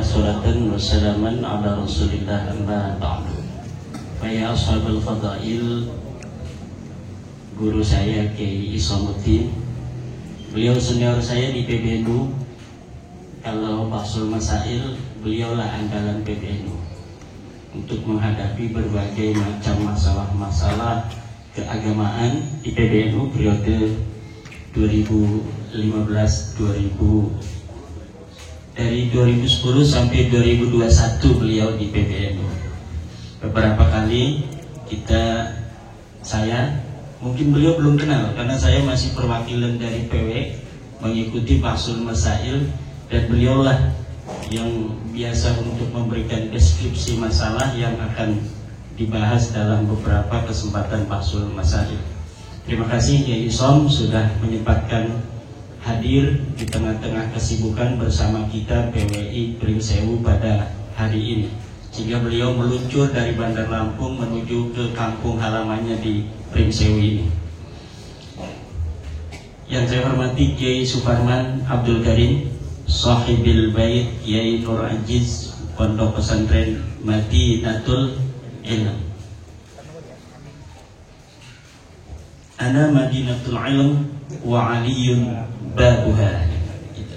salatan wa salaman ala Rasulillah amma ba'du. Faya ashabul fadail, guru saya Kiai Islamuddin, beliau senior saya di PBNU. Kalau Bahsul Masail, beliaulah andalan PBNU untuk menghadapi berbagai macam masalah-masalah keagamaan di PBNU periode 2015-2000. Dari 2010 sampai 2021 beliau di PBNU. Beberapa kali saya mungkin beliau belum kenal karena saya masih perwakilan dari PW mengikuti Bahsul Masail, dan beliaulah yang biasa untuk memberikan deskripsi masalah yang akan dibahas dalam beberapa kesempatan Bahsul Masail. Terima kasih Kiai Isom sudah menyempatkan hadir di tengah-tengah kesibukan bersama kita PWI Pringsewu pada hari ini, sehingga beliau meluncur dari Bandar Lampung menuju ke kampung halamannya di Pringsewu ini. Yang saya hormati Kiai Suparman Abdul Karim, Sahibil Bait Kiai Nur Ajiz, Pondok Pesantren Madinatul Ilm. Ana Madinatul Ilm wa aliyun babuha.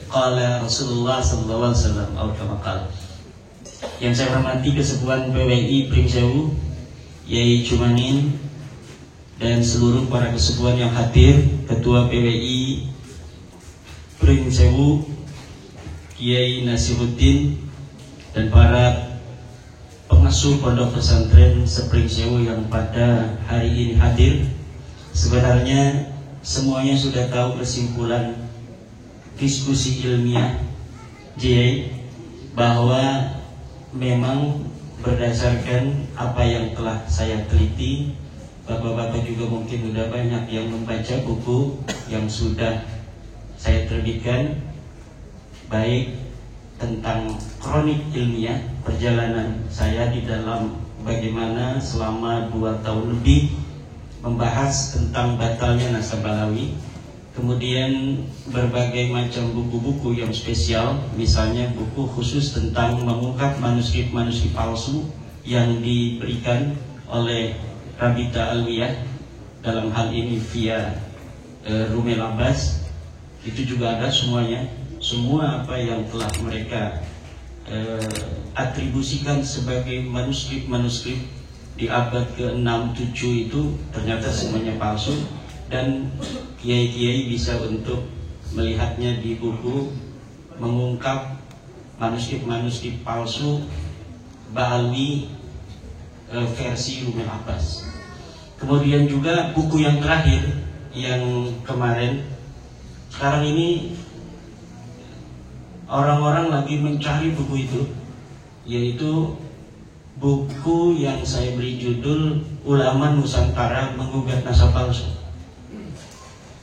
Qala Rasulullah sallallahu alaihi wasallam atau kama qala. Yang saya hormati Kesepuan PWI Pringsewu, Yai Cumanin, dan seluruh para kesepuan yang hadir, Ketua PWI Pringsewu Kiai Nasiruddin, dan para pengasuh pondok pesantren Sepringsewu yang pada hari ini hadir. Sebenarnya semuanya sudah tahu kesimpulan diskusi ilmiah bahwa memang berdasarkan apa yang telah saya teliti, bapak-bapak juga mungkin sudah banyak yang membaca buku yang sudah saya terbitkan, baik tentang kronik ilmiah perjalanan saya di dalam bagaimana selama 2 tahun lebih membahas tentang batalnya nasab balawi, kemudian berbagai macam buku-buku yang spesial, misalnya buku khusus tentang mengungkap manuskrip-manuskrip palsu yang diberikan oleh Rabita Alwiyah, dalam hal ini via Rumel Abbas. Itu juga ada semuanya, semua apa yang telah mereka atribusikan sebagai manuskrip-manuskrip di abad ke-6-7 itu ternyata semuanya palsu, dan kiai-kiai bisa untuk melihatnya di buku mengungkap manuskrip-manuskrip palsu Ba'alwi versi Rumel Abbas. Kemudian juga buku yang terakhir yang kemarin, sekarang ini orang-orang lagi mencari buku itu, yaitu buku yang saya beri judul Ulama Nusantara Menggugat Nasab Palsu.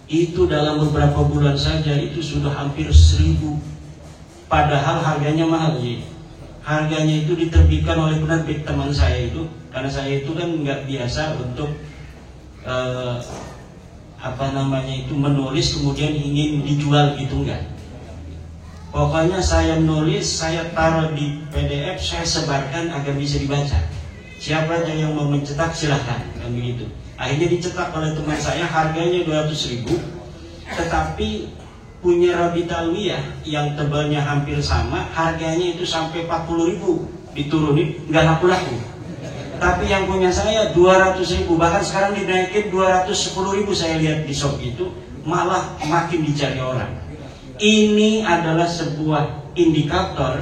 Itu dalam beberapa bulan saja itu sudah hampir 1000, padahal harganya mahal. Harganya itu diterbitkan oleh penerbit teman saya itu, karena saya itu kan nggak biasa untuk menulis kemudian ingin dijual gitu, enggak. Pokoknya saya menulis, saya taruh di PDF, saya sebarkan agar bisa dibaca. Siapa yang mau mencetak silahkan, kan begitu. Akhirnya dicetak oleh teman saya, harganya 200.000, tetapi punya Rabita Alwiyah yang tebalnya hampir sama, harganya itu sampai 40.000 diturunin, nggak laku-laku. Tapi yang punya saya 200.000, bahkan sekarang dinaikin 210.000 saya lihat di shop itu, malah makin dicari orang. Ini adalah sebuah indikator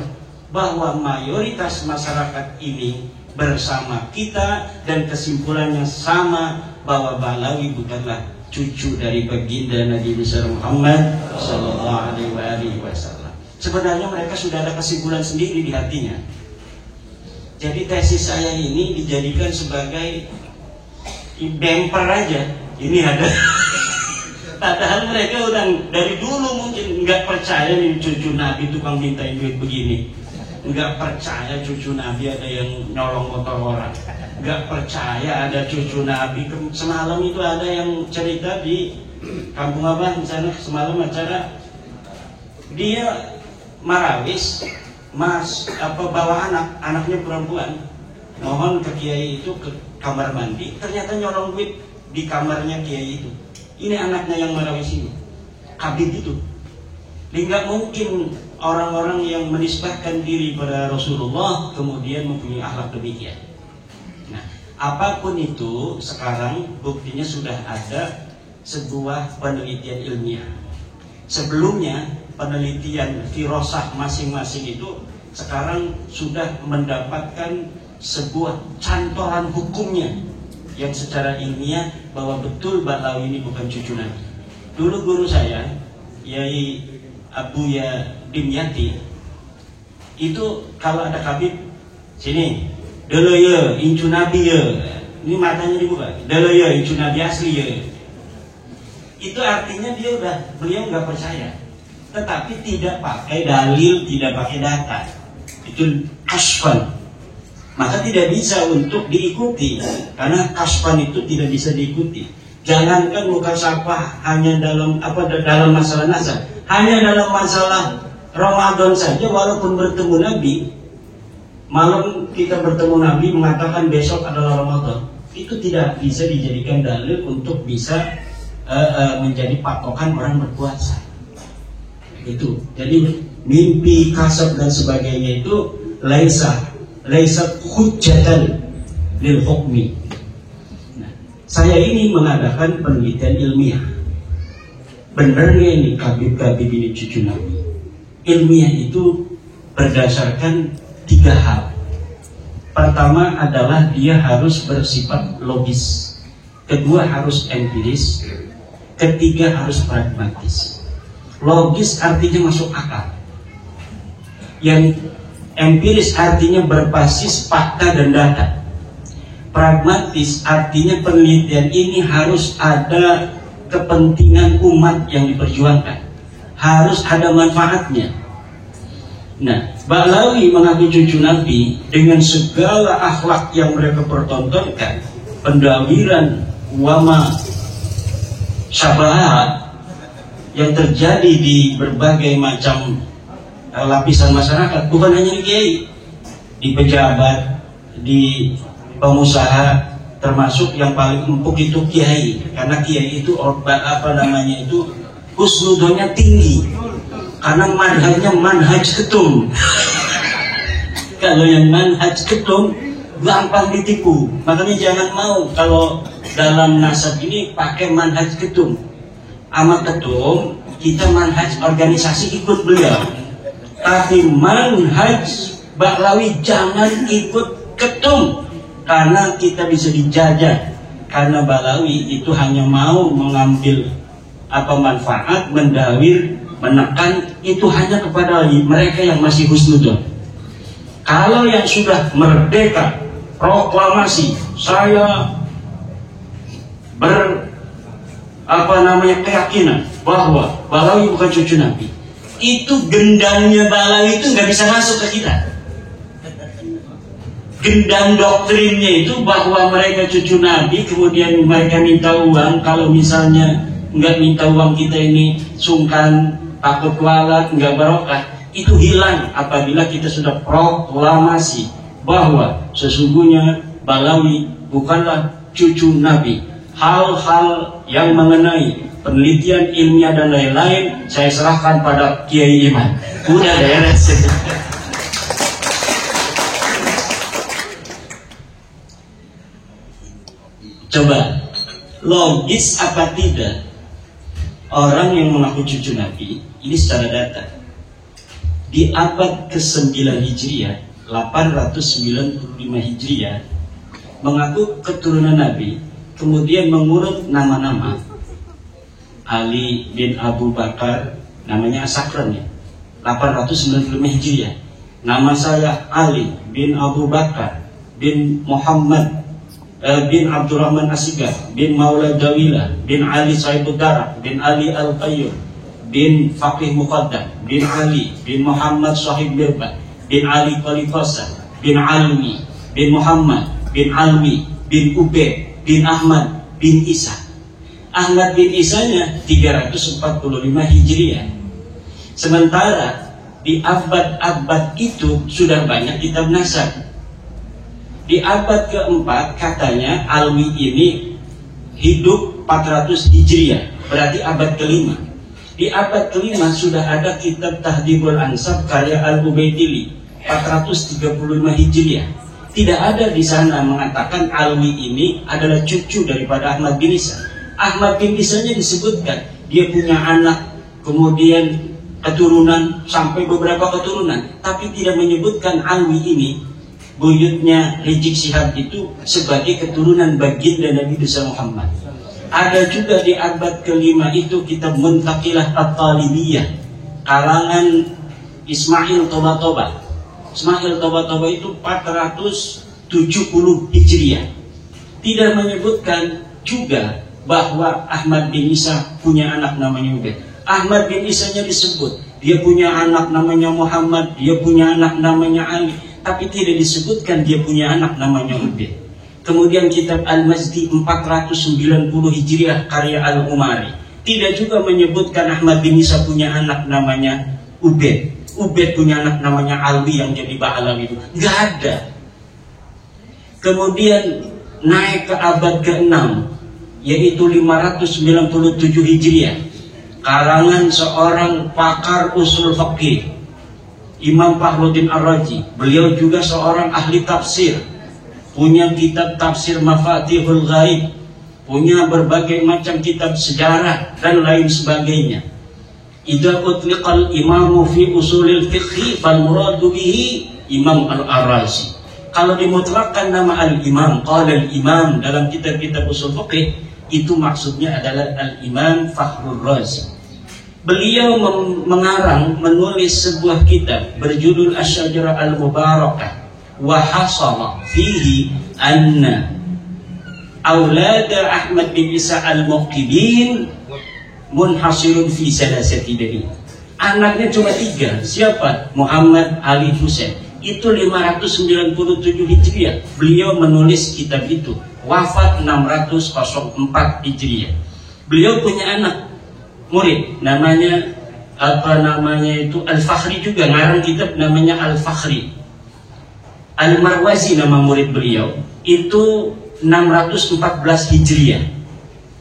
bahwa mayoritas masyarakat ini bersama kita dan kesimpulannya sama, bahwa Balawi bukanlah cucu dari baginda Nabi besar Muhammad Sallallahu Alaihi Wasallam. Sebenarnya mereka sudah ada kesimpulan sendiri di hatinya. Jadi tesis saya ini dijadikan sebagai bumper aja. Ini ada. Padahal mereka udah dari dulu mungkin nggak percaya nih cucu Nabi tukang mintain duit begini, nggak percaya cucu Nabi ada yang nyolong motor orang, nggak percaya ada cucu Nabi. Semalam itu ada yang cerita di kampung apa di sana, semalam acara dia Marawis bawa anaknya perempuan, mohon ke kiai itu ke kamar mandi, ternyata nyolong duit di kamarnya kiai itu. Ini anaknya yang merawat ini, Habib itu. Nggak mungkin orang-orang yang menisbahkan diri pada Rasulullah kemudian mempunyai akhlak demikian. Nah, apapun itu sekarang buktinya sudah ada sebuah penelitian ilmiah. Sebelumnya penelitian firasah masing-masing itu sekarang sudah mendapatkan sebuah cantolan hukumnya yang secara ilmiah bahwa betul Ba'lawi ini bukan cucu Nabi. Dulu guru saya, Yai Abuya Dimyati, itu kalau ada Habib, sini, dulu ya, incu Nabi ya, ini matanya dibuka, dulu ya, incu Nabi asli ya. Itu artinya beliau nggak percaya, tetapi tidak pakai dalil, tidak pakai data, itu kasfan, maka tidak bisa untuk diikuti, karena kasfan itu tidak bisa diikuti. Jangankan mukasafah hanya dalam masalah nasab, hanya dalam masalah Ramadan saja, walaupun bertemu Nabi, malam kita bertemu Nabi mengatakan besok adalah Ramadan, itu tidak bisa dijadikan dalil untuk bisa menjadi patokan orang berpuasa. Itu. Jadi mimpi, kasab dan sebagainya itu laisa hujjatan lil hukmi. Nah, saya ini mengadakan penelitian ilmiah. Benarnya ini Habib ini cucu Nabi? Ilmiah itu berdasarkan 3 hal. Pertama adalah dia harus bersifat logis. Kedua harus empiris. Ketiga harus pragmatis. Logis artinya masuk akal. Yang empiris artinya berbasis fakta dan data. Pragmatis artinya penelitian ini harus ada kepentingan umat yang diperjuangkan, harus ada manfaatnya. Nah, Ba'lawi mengaku cucu Nabi dengan segala akhlak yang mereka pertontonkan, pendawiran wama syabahat yang terjadi di berbagai macam lapisan masyarakat, bukan hanya di kiai, di pejabat, di pengusaha, termasuk yang paling empuk itu kiai, karena kiai itu husnudzonnya tinggi, karena manhajnya manhaj ketum. Kalau yang manhaj ketum gampang ditipu, makanya jangan mau kalau dalam nasab ini pakai manhaj ketum. Ama ketum kita manhaj organisasi ikut beliau, tapi manhaj Ba'lawi jangan ikut ketum, karena kita bisa dijajah. Karena Ba'lawi itu hanya mau mengambil manfaat, mendawir, menekan, itu hanya kepada mereka yang masih husnudzon. Kalau yang sudah merdeka, proklamasi, saya keyakinan bahwa Ba'lawi bukan cucu Nabi, itu gendangnya Ba'lawi itu nggak bisa masuk ke kita. Gendang doktrinnya itu bahwa mereka cucu Nabi, kemudian mereka minta uang. Kalau misalnya nggak minta uang, kita ini sungkan, takut kualat, nggak barokah, itu hilang apabila kita sudah proklamasi bahwa sesungguhnya Ba'lawi bukanlah cucu Nabi. Hal-hal yang mengenai penelitian ilmiah dan lain-lain saya serahkan pada Kiai Iman. Udah beres. Coba, logis apa tidak orang yang mengaku cucu Nabi ini secara data di abad ke-9 Hijriah, 895 Hijriah, mengaku keturunan Nabi, kemudian mengurut nama-nama. Ali bin Abu Bakar, namanya Asakran ya, 895 Hijriah. Nama saya Ali bin Abu Bakar bin Muhammad bin Abdurrahman Asigar bin Maula Dawila bin Ali Saibudara bin Ali Al-Qayyum bin Faqih Muqaddam bin Ali bin Muhammad Sahib Birba bin Ali Qalifasa bin Alwi bin Muhammad bin Alwi bin Ubed bin Ahmad bin Isa. Ahmad bin Isanya 345 Hijriah. Sementara di abad-abad itu sudah banyak kitab nasab. Di abad keempat katanya Alwi ini hidup 400 Hijriah, berarti abad kelima. Di abad kelima sudah ada kitab Tahdhibul Ansab karya Al-Ubaidili 435 Hijriah. Tidak ada di sana mengatakan Alwi ini adalah cucu daripada Ahmad bin Isa. Ahmad bin Isa-nya disebutkan dia punya anak, kemudian keturunan sampai beberapa keturunan, tapi tidak menyebutkan Alwi ini, buyutnya Rizik Syihab itu, sebagai keturunan baginda Nabi besar Muhammad. Ada juga di abad kelima itu kitab Muntaqilah At-Talibiyah kalangan Ismail Toba-Toba. Ismail Toba-Toba itu 470 Hijriah. Tidak menyebutkan juga bahwa Ahmad bin Isa punya anak namanya Ubaid. Ahmad bin Isa-nya disebut, dia punya anak namanya Muhammad, dia punya anak namanya Ali, tapi tidak disebutkan dia punya anak namanya Ubaid. Kemudian kitab Al-Mazdi 490 Hijriah karya Al-Umari tidak juga menyebutkan Ahmad bin Isa punya anak namanya Ubaid. Ubaid punya anak namanya Alwi yang jadi Ba'alam itu, nggak ada. Kemudian naik ke abad ke-6, yaitu 597 Hijriah, karangan seorang pakar usul fikih, Imam Fakhruddin Ar-Razi. Beliau juga seorang ahli tafsir, punya kitab tafsir Mafatihul Ghaib, punya berbagai macam kitab sejarah dan lain sebagainya. Idza utliqal imamu fi usulil fiqhi fal muradu bihi Imam Al-Ar-Razi. Kalau dimutlakkan nama al-imam, qala al-imam dalam kitab-kitab usul fiqh, itu maksudnya adalah Al-Imam Fakhrur Razi. Beliau menulis sebuah kitab berjudul Asy-Syajarah Al-Mubarakah, wa hasala fihi anna aulad Ahmad bin Isa al-Muqibin munhasirun fi salasati dari. Anaknya cuma 3. Siapa? Muhammad, Ali, Husain. Itu 597 Hijriah. Beliau menulis kitab itu. Wafat 604 Hijriah. Beliau punya anak murid namanya Al-Fakhri juga, ngarang kitab namanya Al-Fakhri. Al-Marwazi nama murid beliau, itu 614 Hijriah.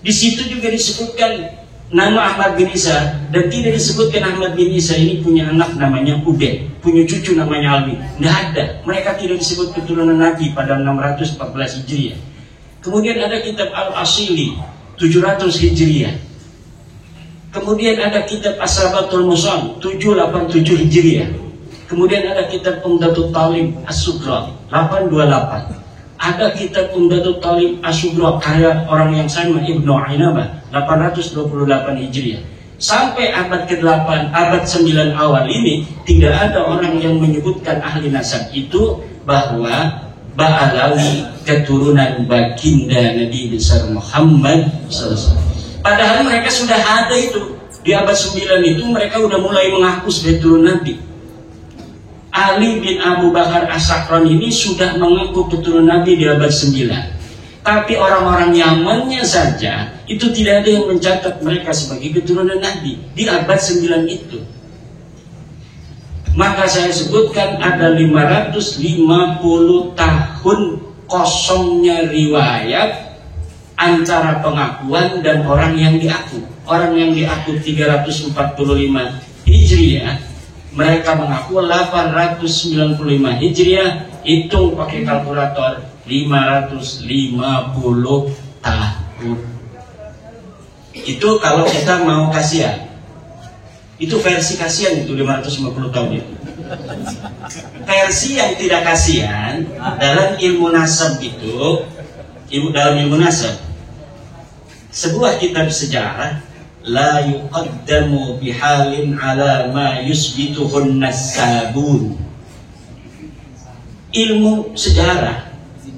Di situ juga disebutkan nama Ahmad bin Isa, dan tidak disebutkan Ahmad bin Isa ini punya anak namanya Ubaid, punya cucu namanya Alwi. Tidak ada, mereka tidak disebut keturunan Nabi pada 614 Hijriah. Kemudian ada kitab Al-Asili 700 Hijriah. Kemudian ada kitab As-Sabatul Musan 787 Hijriah. Kemudian ada kitab Umdatul Talib As-Sugra 828. Ada kitab Umdatul Talib As-Sugra karya orang yang sama Ibnu Ainabah 828 Hijriah. Sampai abad ke-8, abad 9 awal ini tidak ada orang yang menyebutkan ahli nasab itu bahwa Ba'alawi keturunan baginda Nabi besar Muhammad SAW. Padahal mereka sudah ada itu. Di abad 9 itu mereka sudah mulai mengaku sebagai turun Nabi. Ali bin Abu Bakar As-Sakran ini sudah mengaku keturunan Nabi di abad 9. Tapi orang-orang Yamannya saja itu tidak ada yang mencatat mereka sebagai keturunan Nabi di abad 9 itu. Maka saya sebutkan ada 550 tahun kosongnya riwayat antara pengakuan dan orang yang diaku. Orang yang diaku 345 Hijriah, mereka mengaku 895 Hijriah, hitung pakai kalkulator 550 tahun. Itu kalau kita mau kasihan. Itu versi kasihan itu 550 tahun itu. Versi yang tidak kasihan dalam ilmu nasab itu, dalam ilmu nasab, sebuah kitab sejarah la yuqaddamu bihalin ala ma yusbituhun nasabun. Ilmu sejarah,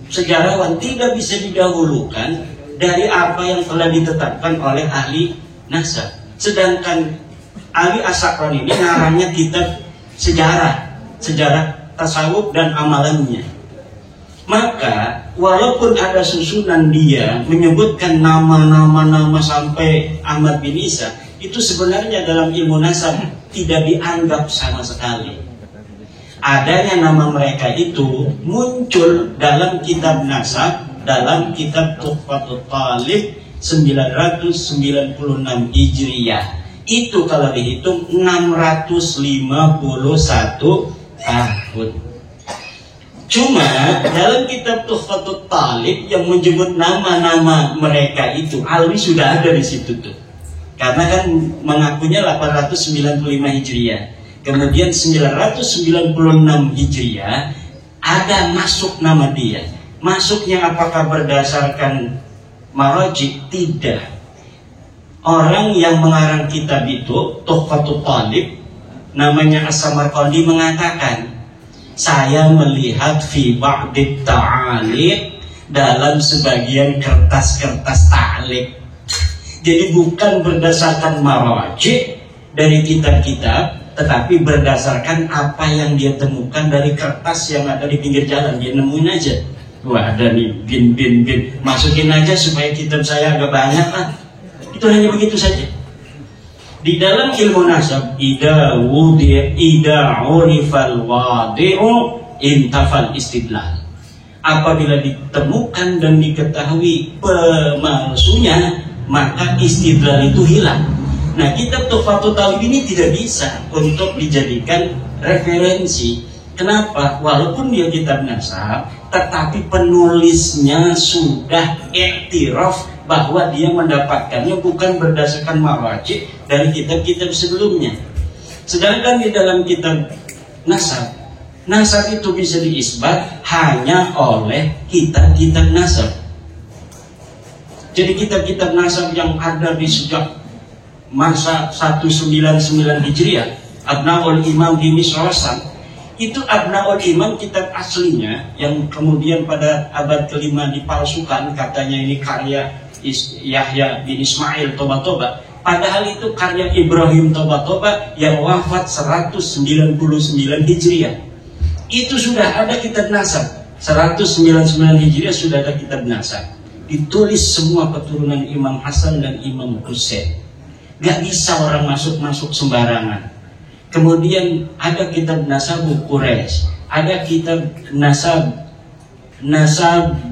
sejarawan tidak bisa didahulukan dari apa yang telah ditetapkan oleh ahli nasab. Sedangkan Ali As-Sakran ini ngarangnya kitab sejarah tasawuf dan amalannya. Maka walaupun ada susunan dia menyebutkan nama sampai Ahmad bin Isa, itu sebenarnya dalam ilmu nasab tidak dianggap sama sekali. Adanya nama mereka itu muncul dalam kitab nasab, dalam kitab Tuhfatul Talib 996 Hijriyah. Itu kalau dihitung 651 tahun. Cuma dalam kitab Tuhfatul Talib yang menyebut nama-nama mereka itu, Alwi sudah ada di situ tuh. Karena kan mengakunya 895 Hijriah. Kemudian 996 Hijriah ada masuk nama dia. Masuknya apakah berdasarkan maraji? Tidak. Orang yang mengarang kitab itu, Tuhfatul Talib, namanya As-Samarqandi, mengatakan, saya melihat fi ba'dit ta'aliq, dalam sebagian kertas-kertas ta'liq. Jadi bukan berdasarkan maraji dari kitab-kitab, tetapi berdasarkan apa yang dia temukan dari kertas yang ada di pinggir jalan. Dia nemuin aja, wah ada nih bin, masukin aja supaya kitab saya agak banyak lah. Itu hanya begitu saja. Di dalam ilmu nasab, ida urifal wadi'u intafal istidlal. Apabila ditemukan dan diketahui pemalsunya, maka istidlal itu hilang. Nah, kitab Tuhfatul Talib ini tidak bisa untuk dijadikan referensi. Kenapa? Walaupun dia kitab nasab, tetapi penulisnya sudah iktiraf bahwa dia mendapatkannya bukan berdasarkan maraji dari kitab-kitab sebelumnya. Sedangkan di dalam kitab nasab, nasab itu bisa diisbat hanya oleh kitab-kitab nasab. Jadi kitab-kitab nasab yang ada di sejak masa 199 Hijriah, Abnaul Imam di Misrasan, itu Abnaul Imam kitab aslinya yang kemudian pada abad kelima dipalsukan, katanya ini karya Yahya bin Ismail Toba-Toba, padahal itu karya Ibrahim Toba-Toba yang wafat 199 Hijriah. Itu sudah ada kitab nasab, 199 Hijriah sudah ada kitab nasab, ditulis semua keturunan Imam Hasan dan Imam Husain. Gak bisa orang masuk sembarangan. Kemudian ada kitab nasab Quraisy, ada kitab nasab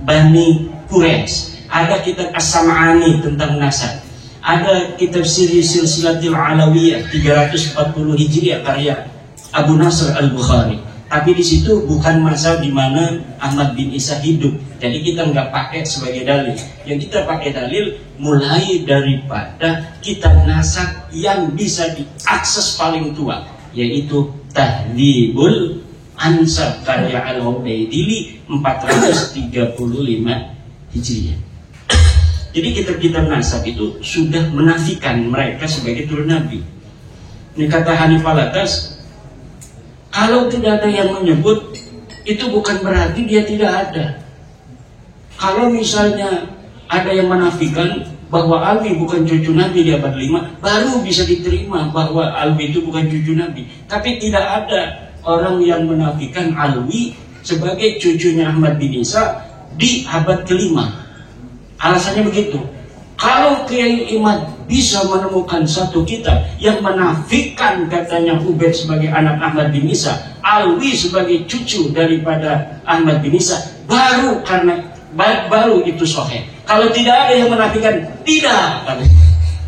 Bani Quraisy, ada kitab As-Sam'ani tentang nasab, ada kitab Silsilatul Alawiyah 340 Hijriah karya Abu Nasr Al-Bukhari. Tapi di situ bukan masa di mana Ahmad bin Isa hidup. Jadi kita nggak pakai sebagai dalil. Yang kita pakai dalil mulai daripada kitab nasab yang bisa diakses paling tua, yaitu Tahdhibul Ansab karya Al-Ubaidili 435 Hijriah. Jadi kitab-kitab nasab itu sudah menafikan mereka sebagai turun Nabi. Ini kata Hanif Alatas, kalau tidak ada yang menyebut, itu bukan berarti dia tidak ada. Kalau misalnya ada yang menafikan bahwa Alwi bukan cucu Nabi di abad 5, baru bisa diterima bahwa Alwi itu bukan cucu Nabi. Tapi tidak ada orang yang menafikan Alwi sebagai cucunya Ahmad bin Isa di abad ke-5. Alasannya begitu. Kalau Kiai Imad bisa menemukan satu kitab yang menafikan katanya Ubaid sebagai anak Ahmad bin Isa, Alwi sebagai cucu daripada Ahmad bin Isa, baru itu sahih. Kalau tidak ada yang menafikan, tidak,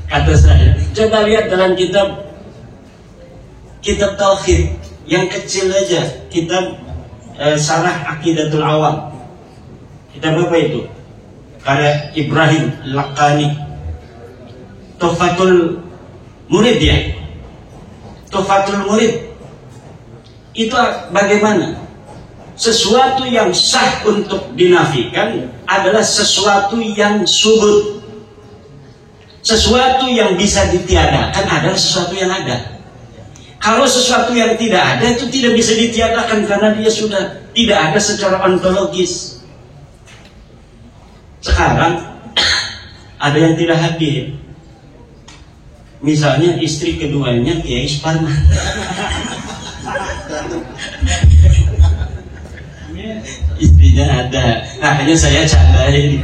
kata saya. Coba lihat dalam kitab Tauhid yang kecil aja, kitab Syarah Aqidatul Awam. Kitab apa itu? Karya Ibrahim Laqani, Tuhfatul Murid ya. Tuhfatul Murid itu bagaimana? Sesuatu yang sah untuk dinafikan adalah sesuatu yang subut. Sesuatu yang bisa ditiadakan adalah sesuatu yang ada. Kalau sesuatu yang tidak ada itu tidak bisa ditiadakan karena dia sudah tidak ada secara ontologis. Sekarang ada yang tidak hadir, misalnya istri keduanya Kiai Suparman. Istrinya ada, makanya saya candain.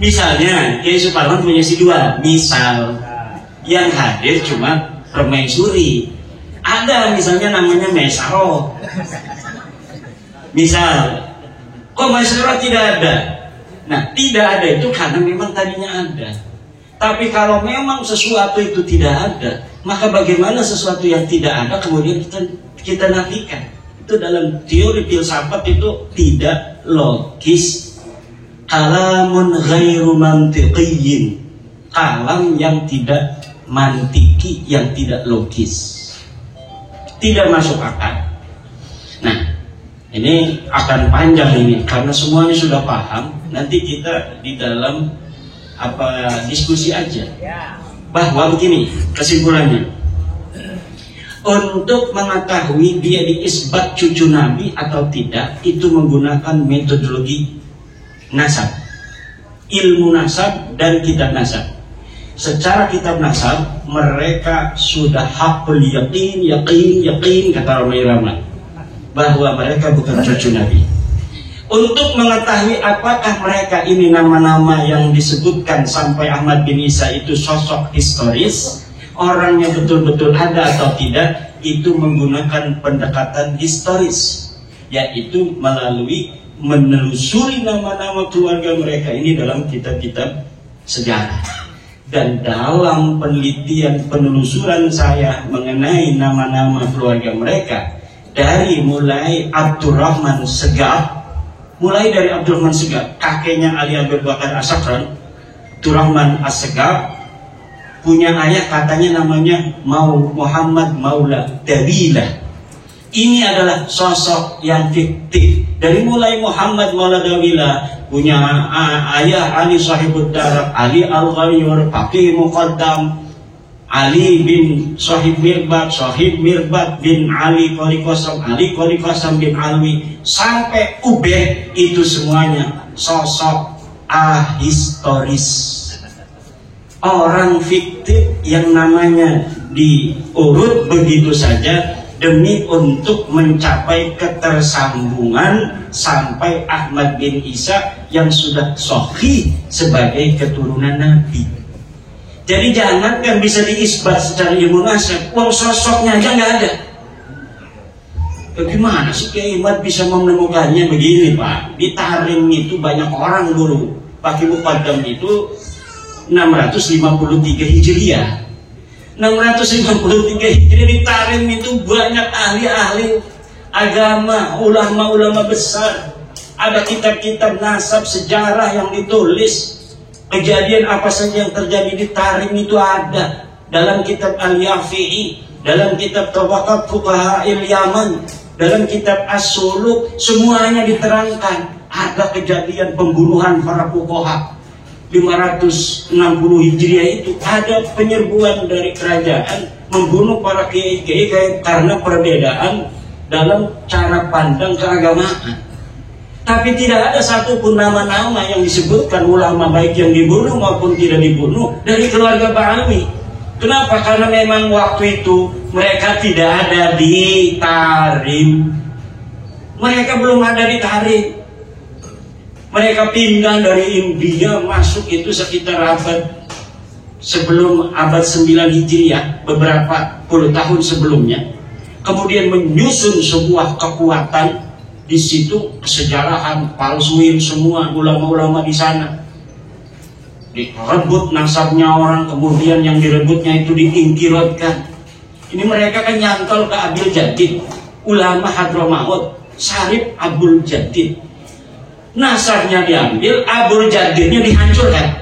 Misalnya Kiai Suparman punya si dua, misal Yang hadir cuma permaisuri. Ada misalnya namanya Maisaro. Misal, kok Maisaro tidak ada? Nah, tidak ada itu karena memang tadinya ada. Tapi kalau memang sesuatu itu tidak ada, maka bagaimana sesuatu yang tidak ada kemudian kita nafikan? Itu dalam teori filsafat itu tidak logis. Kalamun ghairu mantiqiyyin. Kalam yang tidak mantiki, yang tidak logis. Tidak masuk akal. Nah, ini akan panjang ini karena semuanya sudah paham. Nanti kita di dalam diskusi aja. Bahwa begini kesimpulannya. Untuk mengetahui dia diisbat cucu Nabi atau tidak, itu menggunakan metodologi nasab, ilmu nasab dan kitab nasab. Secara kitab nasab mereka sudah hakul yakin kata Romai Rahman bahwa mereka bukan cucu Nabi. Untuk mengetahui apakah mereka ini nama-nama yang disebutkan sampai Ahmad bin Isa itu sosok historis, orangnya betul-betul ada atau tidak, itu menggunakan pendekatan historis, yaitu melalui menelusuri nama-nama keluarga mereka ini dalam kitab-kitab sejarah. Dan dalam penelitian penelusuran saya mengenai nama-nama keluarga mereka, dari mulai Abdurrahman Segaf, kakeknya Ali Abu Bakar As-Sakran, Abdurrahman As-Segaf, punya ayah katanya namanya Muhammad Maula Dawilah. Ini adalah sosok yang fiktif. Dari mulai Muhammad Maula Dawilah, punya ayah Ali Sahibud Darak, Ali Al-Ghayyur, Faqih Muqaddam, Ali bin Sahib Mirbat bin Ali Qoli Qasam bin Alwi, sampai Ubed, itu semuanya sosok ahistoris. Orang fiktif yang namanya diurut begitu saja demi untuk mencapai ketersambungan sampai Ahmad bin Isa yang sudah sahih sebagai keturunan Nabi. Jadi jangankan bisa diisbat secara ilmu nasab, sosoknya aja nggak ada. Bagaimana sih Kiai Imad bisa menemukannya begini Pak? Di Tarim itu banyak orang dulu. Faqih Muqaddam itu 653 Hijriah. 653 Hijriah di Tarim itu banyak ahli-ahli agama, ulama-ulama besar. Ada kitab-kitab nasab sejarah yang ditulis. Kejadian apa saja yang terjadi di Tarim itu ada dalam kitab Al-Yafi'i, dalam kitab Tabaqat Fuqaha'il Yaman, dalam kitab As-Suluk, semuanya diterangkan. Ada kejadian pembunuhan para fuqaha 560 Hijriah itu, ada penyerbuan dari kerajaan membunuh para kiai-kiai karena perbedaan dalam cara pandang keagamaan. Tapi tidak ada satupun nama-nama yang disebutkan ulama baik yang dibunuh maupun tidak dibunuh dari keluarga Ba'alawi. Kenapa? Karena memang waktu itu mereka tidak ada di Tarim. Mereka belum ada di Tarim. Mereka pindah dari India masuk itu sekitar sebelum abad 9 Hijriah, beberapa puluh tahun sebelumnya. Kemudian menyusun sebuah kekuatan di situ, kesejarahan, palsuin semua ulama-ulama di sana. Direbut nasabnya orang, kemudian yang direbutnya itu diingkirotkan. Ini mereka kan nyantol ke Abil Jadid, ulama Hadramaut, Syarif Abdul Jadid. Nasabnya diambil, Abdul Jadidnya dihancurkan.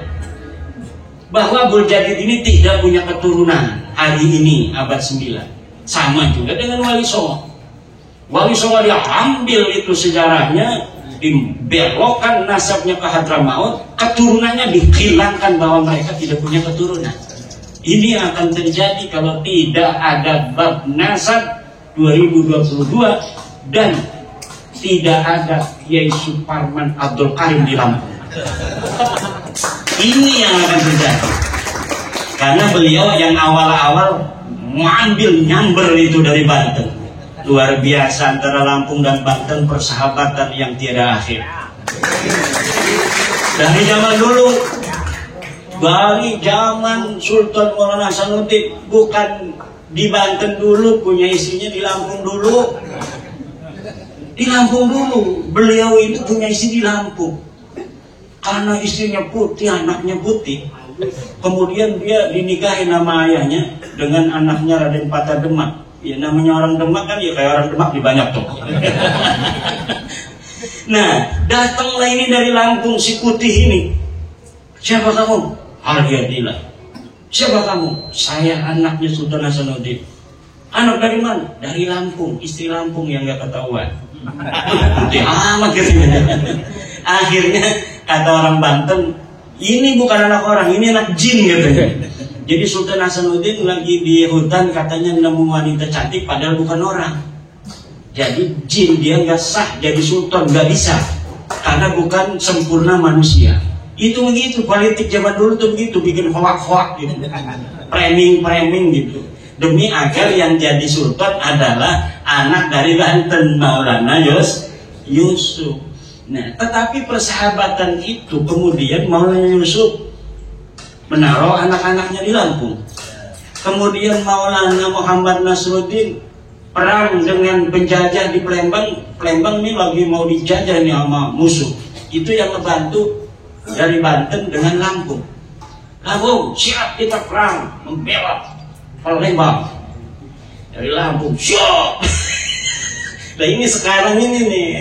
Bahwa Abdul Jadid ini tidak punya keturunan hari ini abad 9. Sama juga dengan Wali Songo. Wali Songo dia ambil itu sejarahnya, dibelokkan nasabnya ke Hadramaut, keturunannya dihilangkan bahwa mereka tidak punya keturunan. Ini akan terjadi kalau tidak ada bab nasab 2022 dan tidak ada Kiai Suparman Abdul Karim di Lampung. Ini yang akan terjadi. Karena beliau yang awal-awal nyamber itu dari Banten. Luar biasa, antara Lampung dan Banten persahabatan yang tiada akhir. Dari zaman dulu dari zaman Sultan Maulana Hasanuddin, bukan di Banten dulu punya istrinya, di Lampung dulu. Di Lampung dulu, beliau itu punya istri di Lampung. Karena istrinya putih, anaknya putih. Kemudian dia dinikahi nama ayahnya dengan anaknya Raden Patah Demak. Ya namanya orang Demak kan ya kayak orang Demak di banyak toko. Nah, datanglah ini dari Lampung si putih ini. Siapa kamu? Hardiadillah. Siapa kamu? Saya anaknya Sultan Hasanuddin. Anak dari mana? Dari Lampung, istri Lampung yang gak ketahuan. Putih amat katanya. Akhirnya kata orang Banten, ini bukan anak orang, ini anak jin katanya. Jadi Sultan Hasanuddin lagi di hutan katanya nemu wanita cantik padahal bukan orang. Jadi jin, dia nggak sah jadi sultan, nggak bisa karena bukan sempurna manusia. Itu begitu, politik zaman dulu tuh begitu, bikin hoak-hoak gitu, framing gitu, demi agar yang jadi sultan adalah anak dari Banten, Maulana Yusuf. Nah, tetapi persahabatan itu kemudian Maulana Yusuf menaruh anak-anaknya di Lampung. Kemudian Maulana Muhammad Nasruddin perang dengan penjajah di Palembang. Palembang ini lagi mau dijajah nih sama musuh. Itu yang ngebantu dari Banten dengan Lampung. Lampung, siap kita perang membela Palembang. Dari Lampung, siap. Nah ini sekarang ini nih,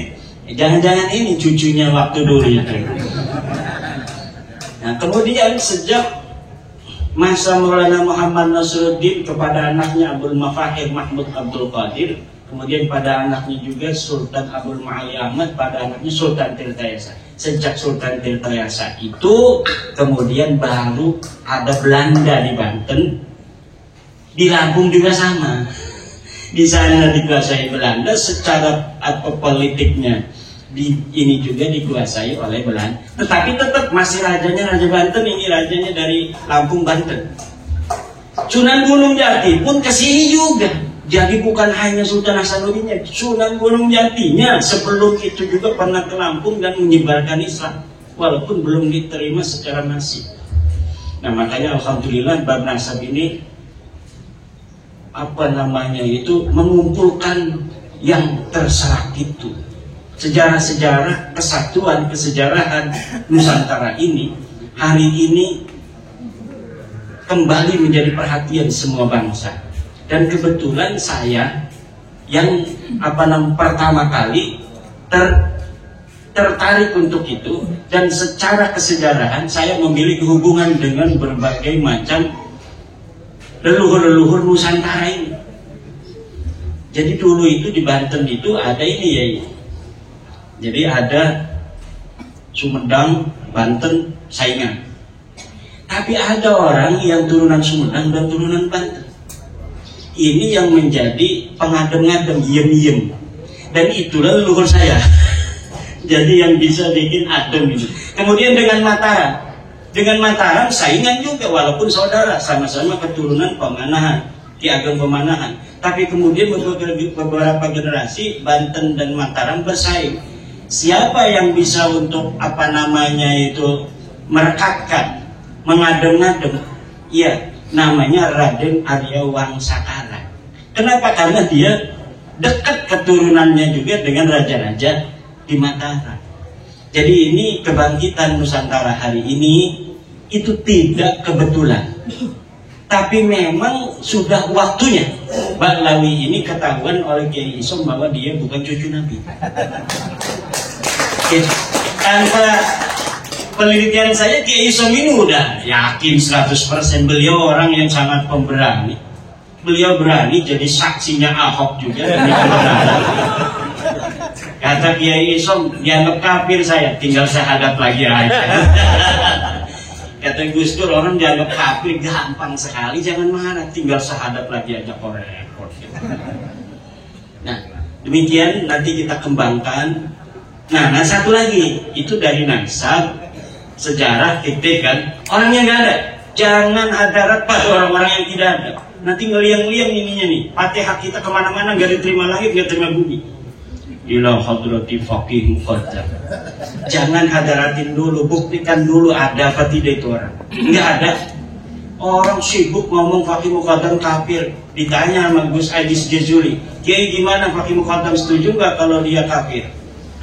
jangan-jangan ini cucunya waktu dulu itu. Nah kemudian sejak masa Maulana Muhammad Nasruddin kepada anaknya Abdul Mafahir Mahmud Abdul Qadir, kemudian pada anaknya juga Sultan Abdul Ma'ali Ahmad, pada anaknya Sultan Tirtayasa. Sejak Sultan Tirtayasa itu kemudian baru ada Belanda di Banten, di Lampung juga sama. Di sana dikuasai Belanda, secara politiknya ini juga dikuasai oleh Belanda, tetapi tetap masih rajanya Raja Banten, ini rajanya dari Lampung Banten. Sunan Gunung Jati pun kesini juga, jadi bukan hanya Sultan Hasanuddinnya, Sunan Gunung Jatinya sebelum itu juga pernah ke Lampung dan menyebarkan Islam, walaupun belum diterima secara masif. Nah makanya alhamdulillah Bab Nasab ini mengumpulkan yang terserak itu. Sejarah-sejarah kesatuan, kesejarahan Nusantara ini hari ini kembali menjadi perhatian semua bangsa. Dan kebetulan saya yang pertama kali tertarik untuk itu, dan secara kesejarahan saya memiliki hubungan dengan berbagai macam leluhur-leluhur Nusantara ini. Jadi dulu itu di Banten itu ada ini ya. Jadi ada Sumedang, Banten, saingan. Tapi ada orang yang turunan Sumedang dan turunan Banten. Ini yang menjadi pengadem-ngadem, yem-yem. Dan itulah leluhur saya. Jadi yang bisa bikin adem ini. Kemudian dengan Mataram. Dengan Mataram saingan juga, walaupun saudara, sama-sama keturunan Pemanahan, Ki Ageng Pemanahan. Tapi kemudian beberapa generasi Banten dan Mataram bersaing. Siapa yang bisa untuk merekatkan, mengadem-ngadem? Iya, namanya Raden Arya Wangsakara. Kenapa? Karena dia dekat keturunannya juga dengan raja-raja di Mataram. Jadi ini kebangkitan Nusantara hari ini itu tidak kebetulan, tapi memang sudah waktunya. Baklawi ini ketahuan oleh Kiai Isom bahwa dia bukan cucu Nabi. Tanpa penelitian saya, Kiai Isom ini udah yakin 100%. Beliau orang yang sangat pemberani. Beliau berani jadi saksinya Ahok juga. Kata Kiai Isom, dianggap kafir saya, tinggal syahadat lagi aja. Kata Gus Dur, orang dianggap kafir gampang sekali, jangan marah, tinggal syahadat lagi aja, repot. Nah, demikian nanti kita kembangkan. Nah satu lagi, itu dari nasab, sejarah, fikih kan, orangnya nggak ada. Jangan hadarat pada orang-orang yang tidak ada. Nanti ngeliang-liang ininya nih, Fatihah kita kemana-mana nggak diterima langit, nggak terima bumi. ila hadrati faqih muqaddam. Jangan hadaratin dulu, buktikan dulu ada apa tidak itu orang. Enggak ada. Orang sibuk ngomong faqih muqaddam kafir. Ditanya sama Gus Aidis Jazuli, Kiai gimana faqih muqaddam, setuju nggak kalau dia kafir?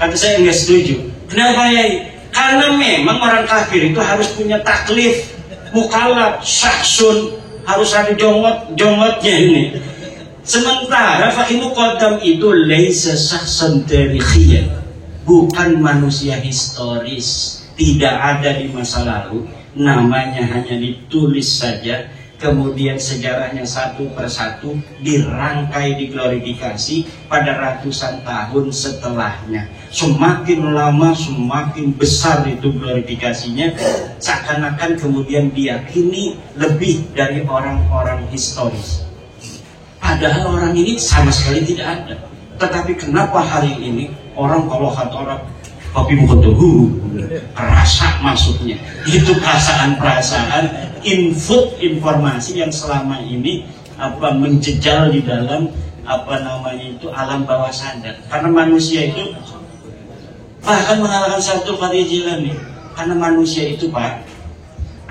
Kata saya enggak setuju. Kenapa ya? Karena memang orang kafir itu harus punya taklif, mukallaf, syahsun, harus ada jongotnya ini. Sementara faqih muqaddam itu laisa syahsun tarikhiyyan, bukan manusia historis, tidak ada di masa lalu, namanya hanya ditulis saja, kemudian sejarahnya satu persatu dirangkai, diglorifikasi pada ratusan tahun setelahnya. Semakin lama semakin besar itu glorifikasinya, seakan-akan kemudian diyakini lebih dari orang-orang historis. Padahal orang ini sama sekali tidak ada. Tetapi kenapa hari ini orang kalau kata orang kopi muqaddam rasa maksudnya itu perasaan-perasaan input informasi yang selama ini menjejal di dalam alam bawah sadar. Karena manusia itu bahkan mengalahkan satu Qadir Jilani. Karena manusia itu Pak,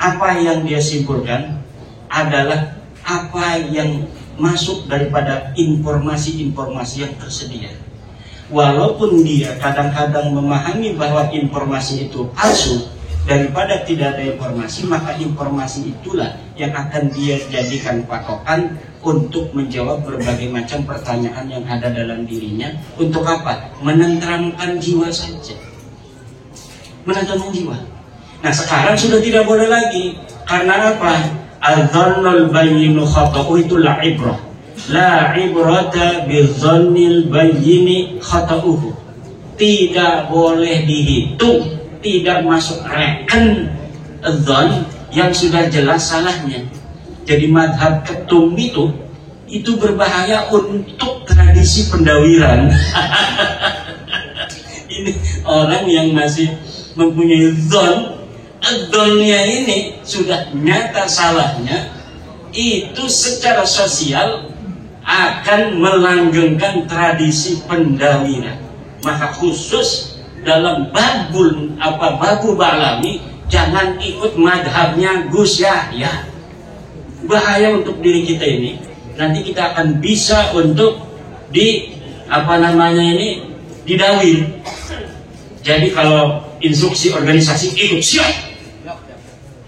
apa yang dia simpulkan adalah apa yang masuk daripada informasi-informasi yang tersedia. Walaupun dia kadang-kadang memahami bahwa informasi itu palsu, daripada tidak ada informasi, maka informasi itulah yang akan dia jadikan patokan untuk menjawab berbagai macam pertanyaan yang ada dalam dirinya. Untuk apa? Menenteramkan jiwa saja. Menenteramkan jiwa. Nah sekarang sudah tidak boleh lagi. Karena apa? Al-dhannul bayyinu khata'u itu la ibrah. La ibrata bidzannil bayyini khata'uhu. Tidak boleh dihitung, tidak masuk reken dzan yang sudah jelas salahnya. Jadi madhab ketum itu berbahaya untuk tradisi pendawiran. Ini orang yang masih mempunyai dzonnya ini sudah nyata salahnya, itu secara sosial akan melanggengkan tradisi pendawiran. Maka khusus dalam babu Ba'lami jangan ikut madhabnya Gus Yahya. Bahaya untuk diri kita ini. Nanti kita akan bisa untuk didawir. Jadi kalau instruksi organisasi ikut siap.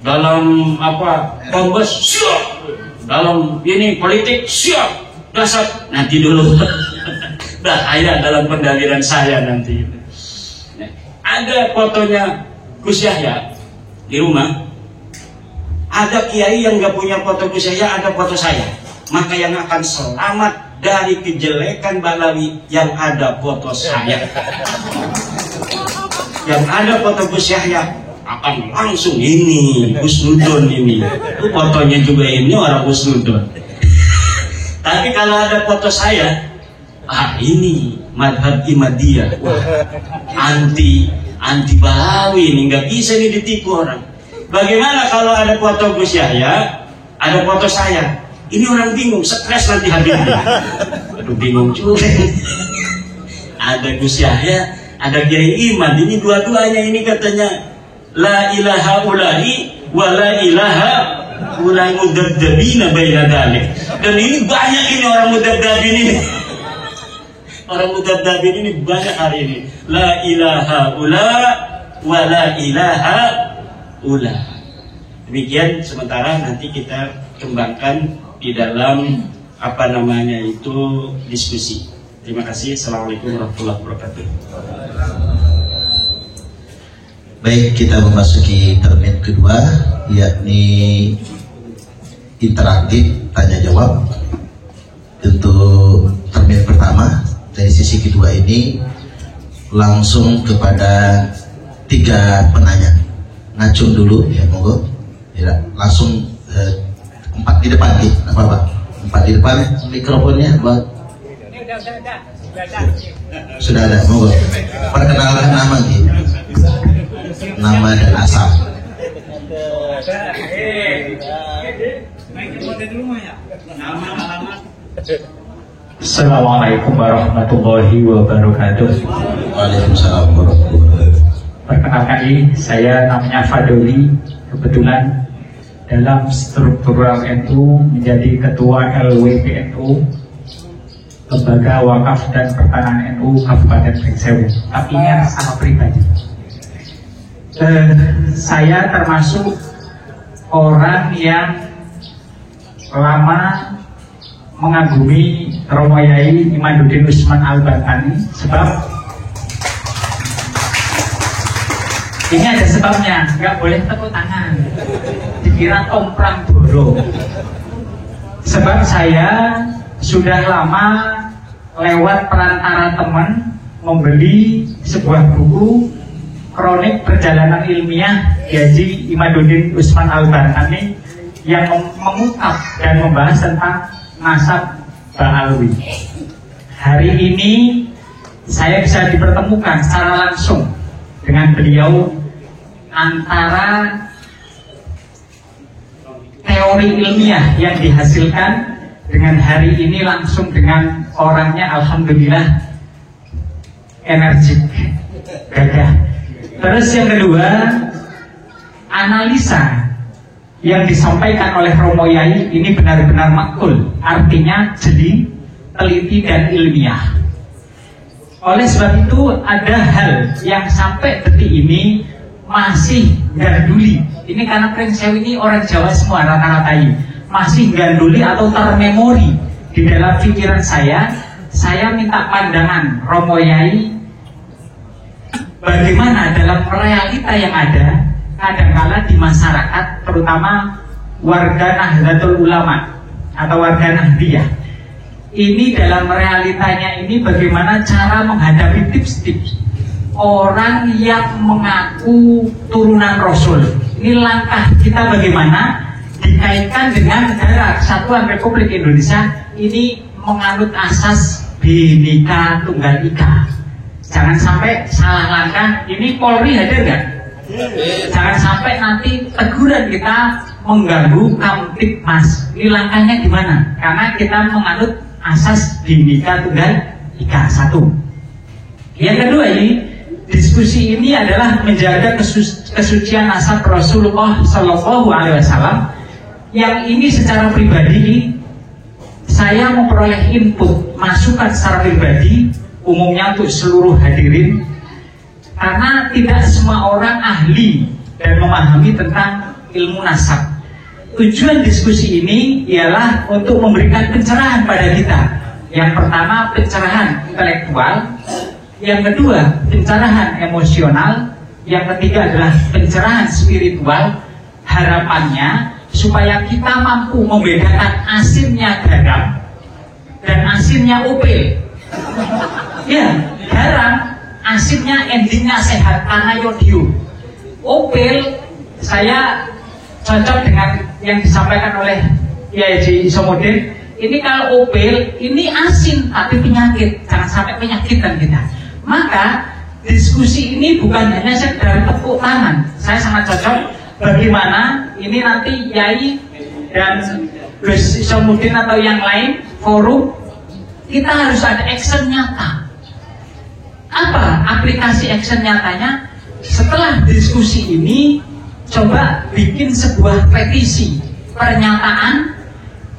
Dalam kombes siap. Dalam politik siap. Dasar nanti dulu. Bahaya dalam pendawiran saya nanti. Nah, ada fotonya Gus Yahya di rumah. Ada kiai yang nggak punya foto Gus Yahya, ada foto saya. Maka yang akan selamat dari kejelekan Ba'lawi yang ada foto saya. Yang ada foto Gus Yahya akan langsung ini Gus Nudon ini. Fotonya juga ini orang Gus Nudon. Tapi kalau ada foto saya, ini madhab Imadiyah. Wah, anti Ba'lawi ini nggak bisa nih ditipu orang. Bagaimana kalau ada foto Gus Yahya, ada foto saya? Ini orang bingung, stres nanti habibnya. Aduh bingung juga. Ada Gus Yahya, ada Kiai Iman. Ini dua-duanya ini katanya la ilaha ulahi wa la ilaha ulai mudaddabina baina dzalik. Dan ini banyak ini orang mudaddabin ini. Orang mudaddabin ini banyak hari ini. La ilaha ula wa la ilaha ula. Demikian sementara nanti kita kembangkan di dalam diskusi. Terima kasih. Assalamualaikum warahmatullahi wabarakatuh. Baik, kita memasuki termin kedua, yakni interaktif tanya jawab. Untuk termin pertama dari sisi kedua ini langsung kepada 3 penanya. Ngacung dulu ya, monggo. Ya, langsung 4 di depan nih, apa-apa. 4 di depan mikrofonnya, Bang. Sudah ada, monggo. Perkenalkan nama nih. Nama dan asal. Nama, alamat. Assalamualaikum warahmatullahi wabarakatuh. Waalaikumsalam warahmatullahi wabarakatuh. Perkenalkan diri, saya namanya Fadoli. Kebetulan dalam struktural NU menjadi ketua LWPNU, Lembaga Wakaf dan Pertanahan NU Kabupaten Pringsewu. Tapi ini atas nama pribadi. Saya termasuk orang yang lama mengagumi Romo Yai Imaduddin Usman Al-Bantani, sebab ini ada sebabnya, nggak boleh tepuk tangan, dikira tomprang boro. Sebab saya sudah lama lewat perantara teman membeli sebuah buku kronik perjalanan ilmiah Haji Imaduddin Usman Al-Bantani yang mengungkap dan membahas tentang nasab Ba'alwi. Hari ini saya bisa dipertemukan secara langsung dengan beliau, antara teori ilmiah yang dihasilkan dengan hari ini langsung dengan orangnya, alhamdulillah energik, gagah. Terus yang kedua, analisa yang disampaikan oleh Romo Yai ini benar-benar makul, artinya jeli, teliti dan ilmiah. Oleh sebab itu ada hal yang sampai detik ini masih ganduli. Ini karena Pringsewu ini orang Jawa semua rata-rata ini masih ganduli atau termemori di dalam pikiran saya. Saya minta pandangan Romo Yai bagaimana dalam realita yang ada kadangkala di masyarakat, terutama warga Nahdlatul Ulama atau warga Nahdiyah. Ini dalam realitanya ini bagaimana cara menghadapi tips-tips orang yang mengaku turunan Rasul. Ini langkah kita bagaimana dikaitkan dengan negara Kesatuan Republik Indonesia ini menganut asas Bhinneka Tunggal Ika. Jangan sampai salah langkah. Ini Polri hadir nggak? Jangan sampai nanti teguran kita mengganggu Kamtibmas. Ini langkahnya gimana? Karena kita menganut asas Bhinneka Tunggal Ika. Satu. Yang kedua, ini diskusi ini adalah menjaga kesucian nasab Rasulullah Shallallahu Alaihi Wasallam. Yang ini secara pribadi saya memperoleh input masukan secara pribadi, umumnya untuk seluruh hadirin. Karena tidak semua orang ahli dan memahami tentang ilmu nasab. Tujuan diskusi ini ialah untuk memberikan pencerahan pada kita. Yang pertama, pencerahan intelektual. Yang kedua, pencerahan emosional. Yang ketiga adalah pencerahan spiritual. Harapannya supaya kita mampu membedakan asinnya garam dan asinnya opel. Ya, garam asinnya endingnya sehat karena yodium. Opel saya cocok dengan yang disampaikan oleh Kiai Haji Isomuddin. Ini kalau opel ini asin tapi penyakit, jangan sampai penyakitan kita. Maka diskusi ini bukan hanya sekedar tepuk tangan. Saya sangat cocok bagaimana ini nanti Yai dan Gus Isomuddin atau yang lain forum, kita harus ada action nyata. Apa aplikasi action nyatanya? Setelah diskusi ini, coba bikin sebuah petisi, pernyataan,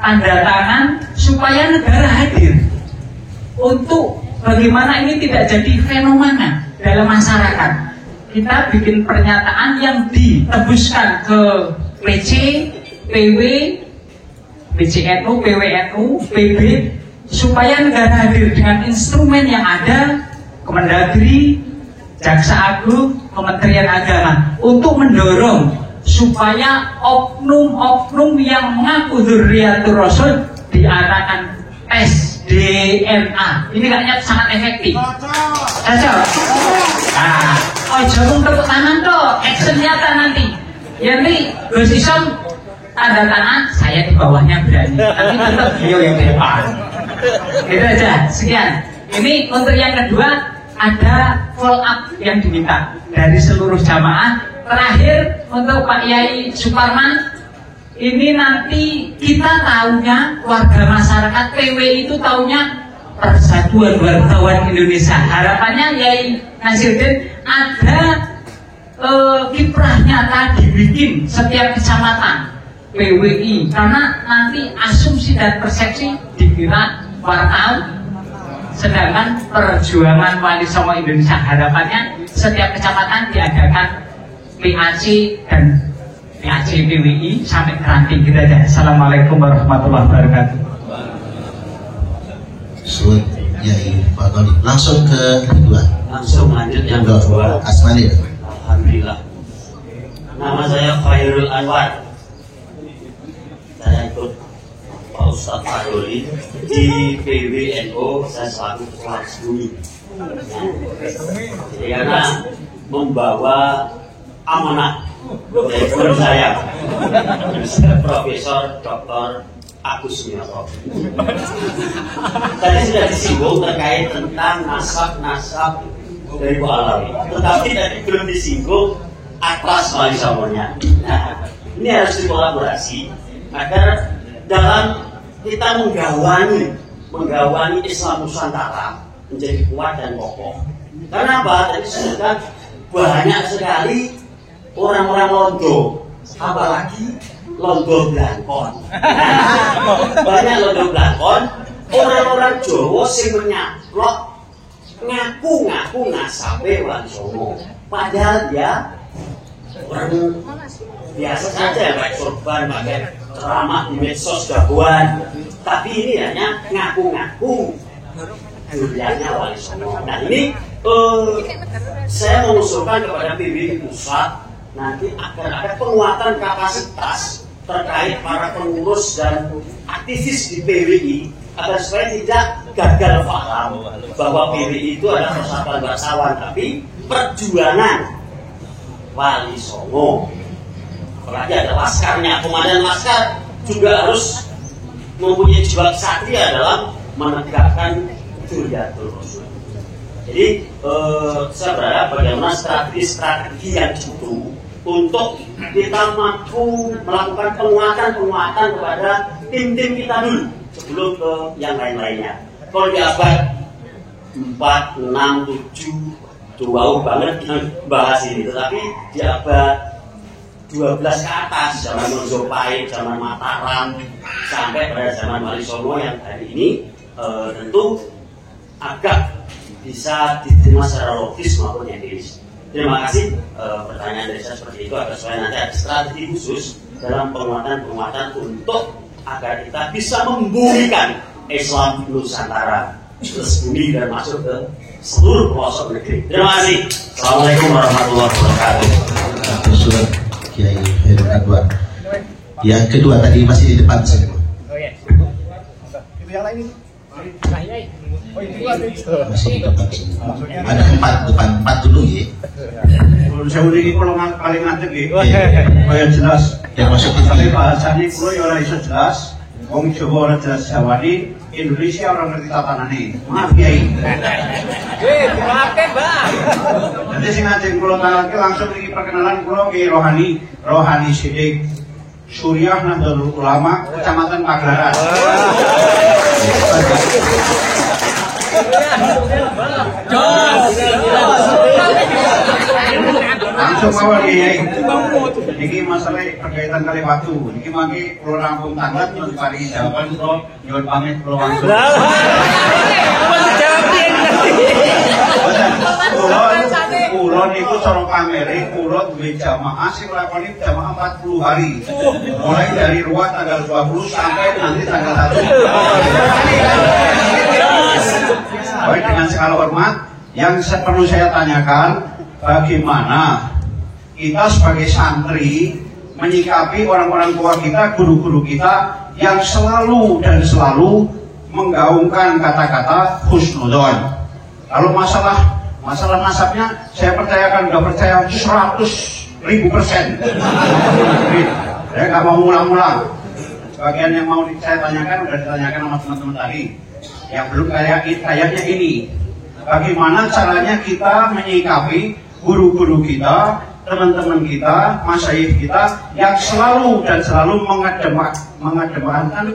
tanda tangan, supaya negara hadir untuk bagaimana ini tidak jadi fenomena dalam masyarakat. Kita bikin pernyataan yang ditembuskan ke PC, PW, PCNU, PWNU, PB, supaya negara hadir dengan instrumen yang ada, Kemendagri, Jaksa Agung, Kementerian Agama, untuk mendorong supaya oknum-oknum yang mengaku dzurriyyatur Rasul diadakan tes DNA. Ini kayaknya sangat efektif. Cocok. Nah, jangan tepuk tangan toh, action nyata nanti. Jadi Gus Isom tanda tangan, saya di bawahnya berani. Tapi tetap beliau yang depan. Gitu aja. Sekian. Ini untuk yang kedua. Ada follow up yang diminta dari seluruh jamaah. Terakhir untuk Pak Yai Suparman, ini nanti kita tahunya warga masyarakat PW itu tahunya persatuan wartawan Indonesia. Harapannya Yai Nasiruddin ada kiprah nyata dibikin setiap kecamatan PWI, karena nanti asumsi dan persepsi dikira wartawan, sedangkan perjuangan Wali Songo Indonesia harapannya setiap kecamatan diadakan PAC dan PAC PWI sampai ke ranting gitu aja. Assalamualaikum warahmatullahi wabarakatuh. Ya, Pak Tony. Langsung ke kedua. Langsung lanjut yang kedua. Asmani. Alhamdulillah. Nama saya Khairul Anwar. Saya ikut Pak Ustadz Fadoli di PWNO, saya selaku ketua Sembunyi. Jadi karena membawa amanah dari guru saya, Profesor Dr. Agus Sumiyoto. Tadi sudah disinggung terkait tentang nasab dari Bu Alawi, tetapi tadi belum disinggung atas Wali Songonya. Nah, ini harus dikolaborasi agar dalam kita menggawani Islam Nusantara menjadi kuat dan kokoh. Karena apa? Tadi sudah banyak sekali orang-orang londo, apalagi londo blangkon. Banyak londo blangkon, orang-orang Jawa sing menyaplok ngaku-ngaku nasabe Wali Songo. Padahal dia orang biasa saja, pakai sorban, pakai ceramah di medsos jagoan. Tapi ini hanya ngaku-ngaku duriannya Wali Songo. Nah ini saya mengusulkan kepada PBI pusat nanti agar ada penguatan kapasitas terkait para pengurus dan aktivis di PBI agar supaya tidak gagal paham bahwa PBI itu adalah persatuan bangsawan, tapi perjuangan Wali Songo. Apalagi ada laskarnya, komandan laskar juga harus mempunyai jiwa kesatria dalam menegakkan Dzurriyyatul Rasul. Jadi saya berharap bagaimana strategi yang jitu untuk kita mampu melakukan penguatan kepada tim-tim kita dulu sebelum ke yang lain-lainnya. Kalau di abad 4, 6, 7 jauh banget bahas ini, tetapi di abad 12 ke atas, zaman Majapahit, zaman Mataram, sampai pada zaman Wali Songo yang hari ini tentu agak bisa diterima secara logis maupun empiris. Terima kasih. Pertanyaan dari saya seperti itu agar supaya nanti ada strategi khusus dalam penguatan untuk agar kita bisa membumikan Islam Nusantara tersembunyi dan masuk ke seluruh pelosok negeri. Terima kasih. Assalamualaikum warahmatullahi wabarakatuh. Surat Kiai Khairul Anwar. Yang kedua tadi masih di depan saya. Oh ya. Itu yang lain itu. Masih di depan. Ada empat dulu ya. Saya udah kalau paling ngantek gitu. Supaya jelas. Yang masuk ke Tapi bahasanya kalau ya orang iso jelas. Wong Jawa orang jelas Jawani, Indonesia orang ngerti tatanane. Maaf Kiai. Dimaafkan, Bang. Nanti sing ngajeng kula tanganke langsung iki perkenalan kula Ki Rohani Sidik Suriah Nahdlatul Ulama Kecamatan Pagelaran. Langsung mawon Kiai. Iki masalah berkaitan kali waktu. Iki mangke kula rampung tanglet terus paringi jawaban kula nyuwun pamit kula langsung. Kula niku cara pamere kula duwe jamaah sing lakoni jamaah 40 hari. Mulai dari ruwet tanggal 20 sampai nanti tanggal 1. Baik, dengan segala hormat yang perlu saya tanyakan, bagaimana kita sebagai santri menyikapi orang-orang tua kita, guru-guru kita yang selalu menggaungkan kata-kata husnudzon. Kalau masalah nasabnya, saya percayakan, udah percaya 100.000%. Saya nggak mau ulang-ulang. Bagian yang mau saya tanyakan udah ditanyakan sama teman-teman tadi. Yang belum kayaknya ini, bagaimana caranya kita menyikapi guru-guru kita, teman-teman kita, masyayikh kita yang selalu mengedepankan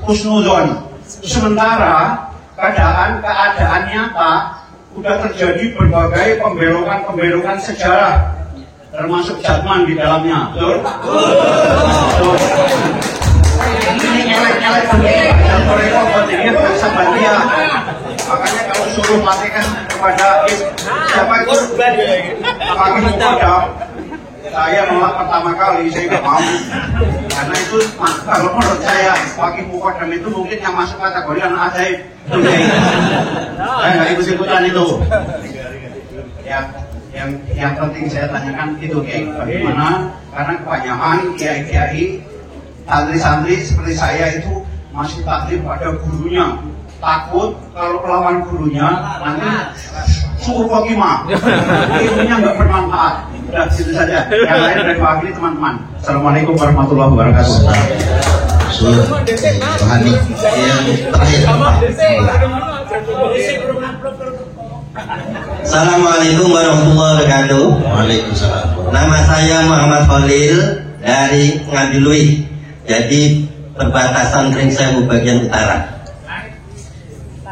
husnudzon. Sementara keadaan nyata sudah terjadi berbagai pembelokan sejarah, termasuk Jatman di dalamnya. Betul? Betul. Ini nyelek-nyelek begini, sahabat dia. Makanya kalau suruh matikan kepada siapa itu? Hakim Mukodam, saya nolak pertama kali, saya nggak mau. Karena itu kalau menurut saya Hakim Mukodam itu mungkin yang masuk kategori anak ajaib. Saya nggak ikut-ikutan itu. Yang penting saya tanyakan itu bagaimana? Karena kebanyakan kiai-kiai, santri-santri seperti saya itu masih taklim pada gurunya. Takut kalau melawan gurunya nanti suruh kokima, ilmunya nggak bermanfaat. Udah situ saja. Yang lain dari wakili teman-teman. Assalamualaikum warahmatullahi wabarakatuh. Rohani yang terakhir. Assalamualaikum warahmatullahi wabarakatuh. Waalaikumsalam. Nama saya Muhammad Khalil dari Ngadilui. Jadi perbatasan Kringsewu bagian utara.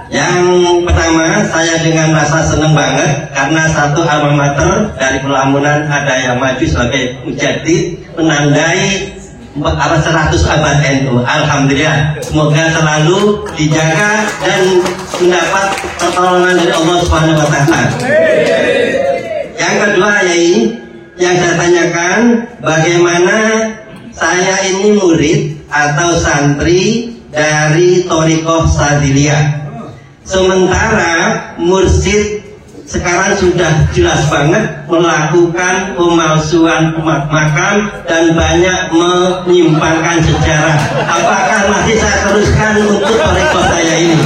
Yang pertama, saya dengan rasa senang banget karena satu alma mater dari Pelamunan ada yang maju sebagai mujadid menandai 100 abad NU. Alhamdulillah, semoga selalu dijaga dan mendapat pertolongan dari Allah Subhanahu wa Ta'ala. Yang kedua, Yai, yang saya tanyakan, bagaimana saya ini murid atau santri dari Thariqah Sadiliyah. Sementara mursyid sekarang sudah jelas banget melakukan pemalsuan makam dan banyak menyimpangkan sejarah. Apakah masih saya teruskan untuk thariqah saya ini?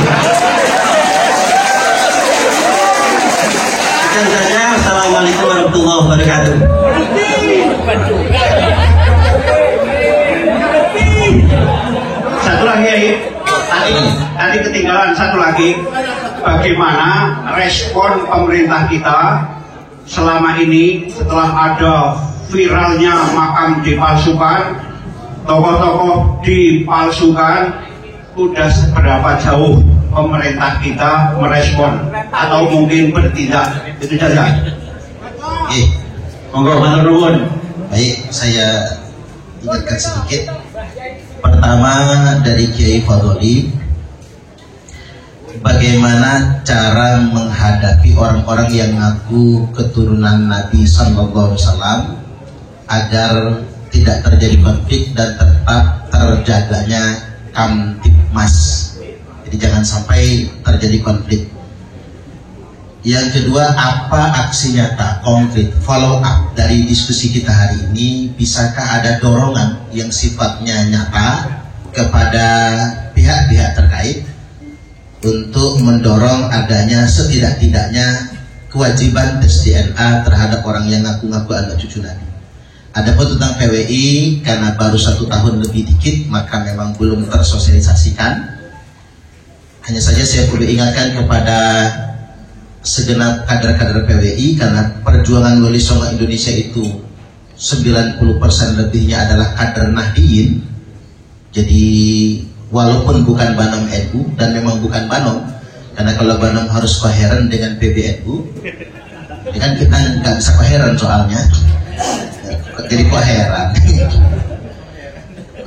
Sekian saja. Assalamualaikum warahmatullahi wabarakatuh. Satu lagi, tadi ketinggalan satu lagi. Bagaimana respon pemerintah kita selama ini setelah ada viralnya makam dipalsukan, tokoh-tokoh dipalsukan, sudah seberapa jauh pemerintah kita merespon atau mungkin bertindak? Itu saja. Monggo, matur nuwun. Baik, saya ingatkan sedikit. Pertama dari Kiai Fadholi, bagaimana cara menghadapi orang-orang yang mengaku keturunan Nabi Sallallahu Alaihi Wasallam agar tidak terjadi konflik dan tetap terjaganya Kamtibmas. Jadi jangan sampai terjadi konflik. Yang kedua, apa aksi nyata, konkret, follow up dari diskusi kita hari ini? Bisakah ada dorongan yang sifatnya nyata kepada pihak-pihak terkait untuk mendorong adanya setidak-tidaknya kewajiban tes DNA terhadap orang yang ngaku-ngaku anak cucu Nabi? Adapun tentang PWI, karena baru 1 tahun lebih dikit, maka memang belum tersosialisasikan. Hanya saja saya perlu ingatkan kepada segenap kader-kader PWI, karena perjuangan Wali Songo Indonesia itu 90% lebihnya adalah kader Nahdiyin. Jadi walaupun bukan Banom NU, dan memang bukan Banom, karena kalau Banom harus koheren dengan PBNU, ya kan kita nggak bisa koheren soalnya, jadi koheren.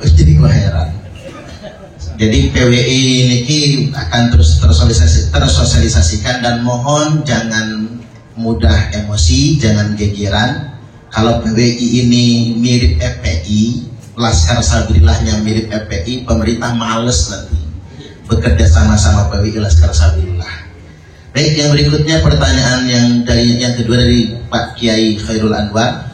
Jadi koheren. Jadi PWI ini akan terus tersosialisasikan, dan mohon jangan mudah emosi, jangan gegeran. Kalau PWI ini mirip FPI, Laskar Sabilillahnya mirip FPI, pemerintah males nanti bekerja sama-sama PWI Laskar Sabilillah. Baik, yang berikutnya pertanyaan yang kedua dari Pak Kiai Khairul Anwar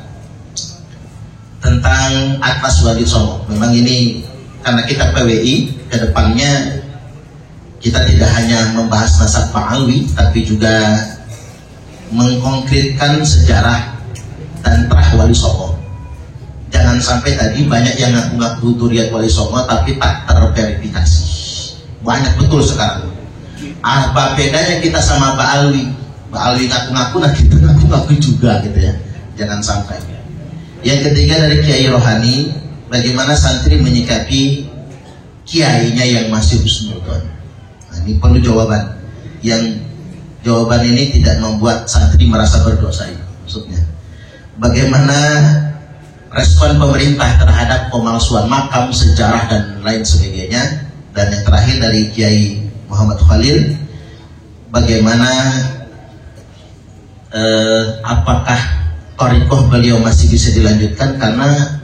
tentang Atlas Wali Songo. Memang ini karena kita PWI, kedepannya kita tidak hanya membahas nasab Pak Alwi, tapi juga mengkonkretkan sejarah dan terah Wali Songo. Jangan sampai tadi banyak yang ngaku-ngaku Duriat Wali Songo tapi tak terverifikasi. Banyak betul sekarang. Apa bedanya kita sama Pak Alwi? Pak Alwi ngaku-ngaku, nah kita ngaku-ngaku juga gitu ya. Jangan sampai. Yang ketiga dari Kiai Rohani, bagaimana santri menyikapi kiainya yang masih husnudzon. Nah, Ini perlu jawaban. Yang jawaban ini tidak membuat santri merasa berdosa. Maksudnya, bagaimana respon pemerintah terhadap pemalsuan makam, sejarah dan lain sebagainya. Dan yang terakhir dari Kiai Muhammad Khalil, bagaimana apakah thariqah beliau masih bisa dilanjutkan, karena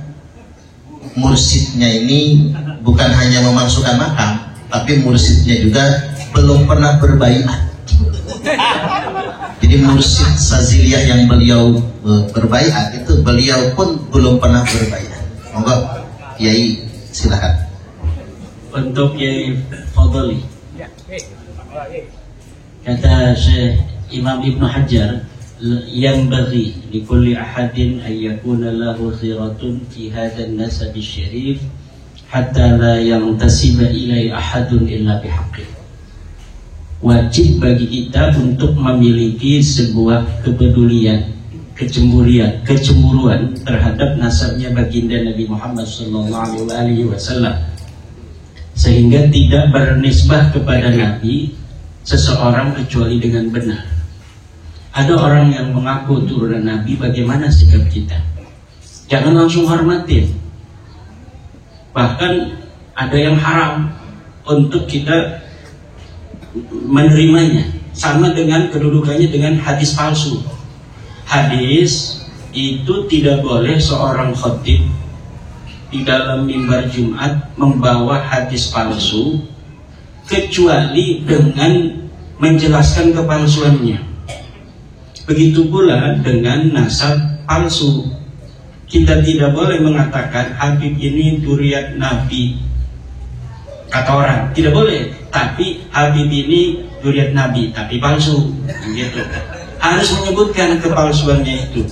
mursyidnya ini bukan hanya memalsukan makam, tapi mursyidnya juga belum pernah berbaiat. Jadi mursyid Saziliyah yang beliau berbaiat itu beliau pun belum pernah berbaiat. Monggo Kiai silakan. Untuk Kiai Fadli, kata Syekh Imam Ibn Hajar, yang bagi di kulli ahadin ayyakuna lahu khiratun fi hadzal nasab syarif hatta la yantasiba ilai ahadun illa bihaqqi. Wajib bagi kita untuk memiliki sebuah kepedulian, kecemburuan terhadap nasabnya baginda Nabi Muhammad SAW, sehingga tidak bernisbah kepada Nabi seseorang kecuali dengan benar. Ada orang yang mengaku turunan Nabi, bagaimana sikap kita? Jangan langsung hormatin. Bahkan ada yang haram untuk kita menerimanya. Sama dengan kedudukannya dengan hadis palsu. Hadis itu tidak boleh seorang khatib di dalam mimbar Jumat membawa hadis palsu kecuali dengan menjelaskan kepalsuannya. Begitu pula dengan nasab palsu. Kita tidak boleh mengatakan Habib ini duriat Nabi, kata orang, tidak boleh. Tapi Habib ini duriat Nabi, tapi palsu, gitu. Harus menyebutkan kepalsuannya itu.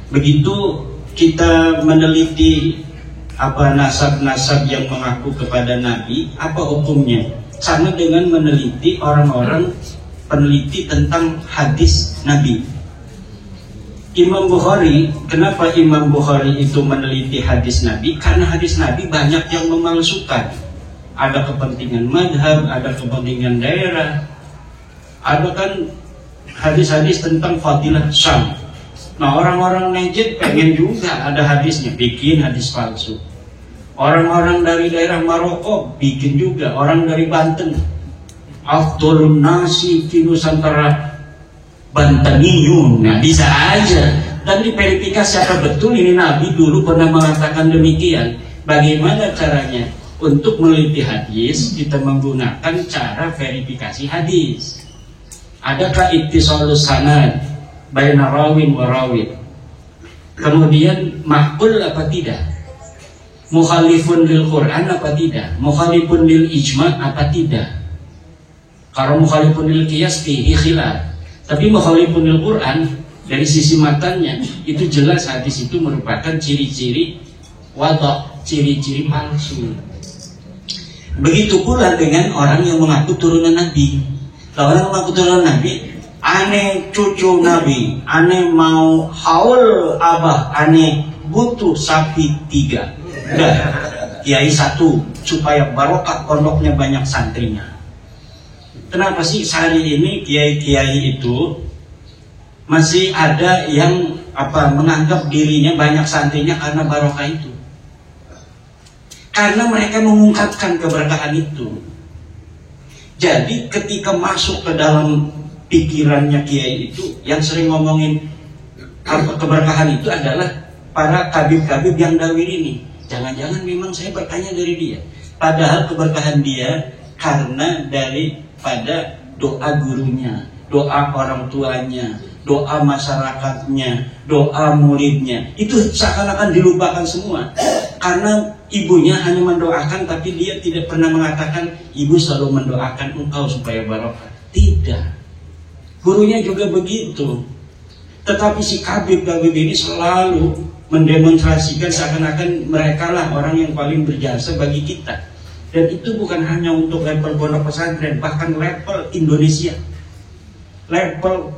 Begitu kita meneliti apa nasab-nasab yang mengaku kepada Nabi, apa hukumnya? Sama dengan meneliti orang-orang peneliti tentang hadis Nabi. Imam Bukhari, kenapa Imam Bukhari itu meneliti hadis Nabi? Karena hadis Nabi banyak yang memalsukan. Ada kepentingan madhab, ada kepentingan daerah, ada kan hadis-hadis tentang fadilah Syam. Nah, orang-orang Najd pengen juga ada hadisnya, bikin hadis palsu. Orang-orang dari daerah Maroko bikin juga, orang dari Banten, afdolun nasi fi Nusantara Banteniyun. Nah, bisa aja. Dan diverifikasi apa betul ini Nabi dulu pernah mengatakan demikian. Bagaimana caranya? Untuk meneliti hadis kita menggunakan cara verifikasi hadis. Adakah ittisalus sanad baina rawin wa rawin? Kemudian ma'qul apa tidak? Mukhalifun lil Quran apa tidak? Mukhalifun lil ijma apa tidak? Kalau mukhalifun lil qiyas fihi khilaf. Tapi mukhalifun lil Quran dari sisi matanya itu jelas hadis itu merupakan ciri-ciri wadha, ciri-ciri palsu. Begitu pula dengan orang yang mengaku turunan Nabi. Kalau orang mengaku turunan Nabi, aneh cucu Nabi, aneh mau haul abah, aneh butuh sapi 3. Udah, kiai 1 supaya barokah pondoknya banyak santrinya. Kenapa sih hari ini kiai-kiai itu masih ada yang menganggap dirinya banyak santrinya karena barokah itu? Karena mereka mengungkapkan keberkahan itu. Jadi ketika masuk ke dalam pikirannya kiai itu, yang sering ngomongin keberkahan itu adalah para kabib-kabib yang dawir ini. Jangan-jangan memang saya bertanya dari dia. Padahal keberkahan dia karena daripada doa gurunya, doa orang tuanya, doa masyarakatnya, doa muridnya. Itu seakan-akan dilupakan semua. Karena ibunya hanya mendoakan, tapi dia tidak pernah mengatakan ibu selalu mendoakan engkau supaya barokah. Tidak. Gurunya juga begitu. Tetapi si kabib-kabib ini selalu mendemonstrasikan seakan-akan mereka lah orang yang paling berjasa bagi kita. Dan itu bukan hanya untuk level pondok pesantren, bahkan level Indonesia. Level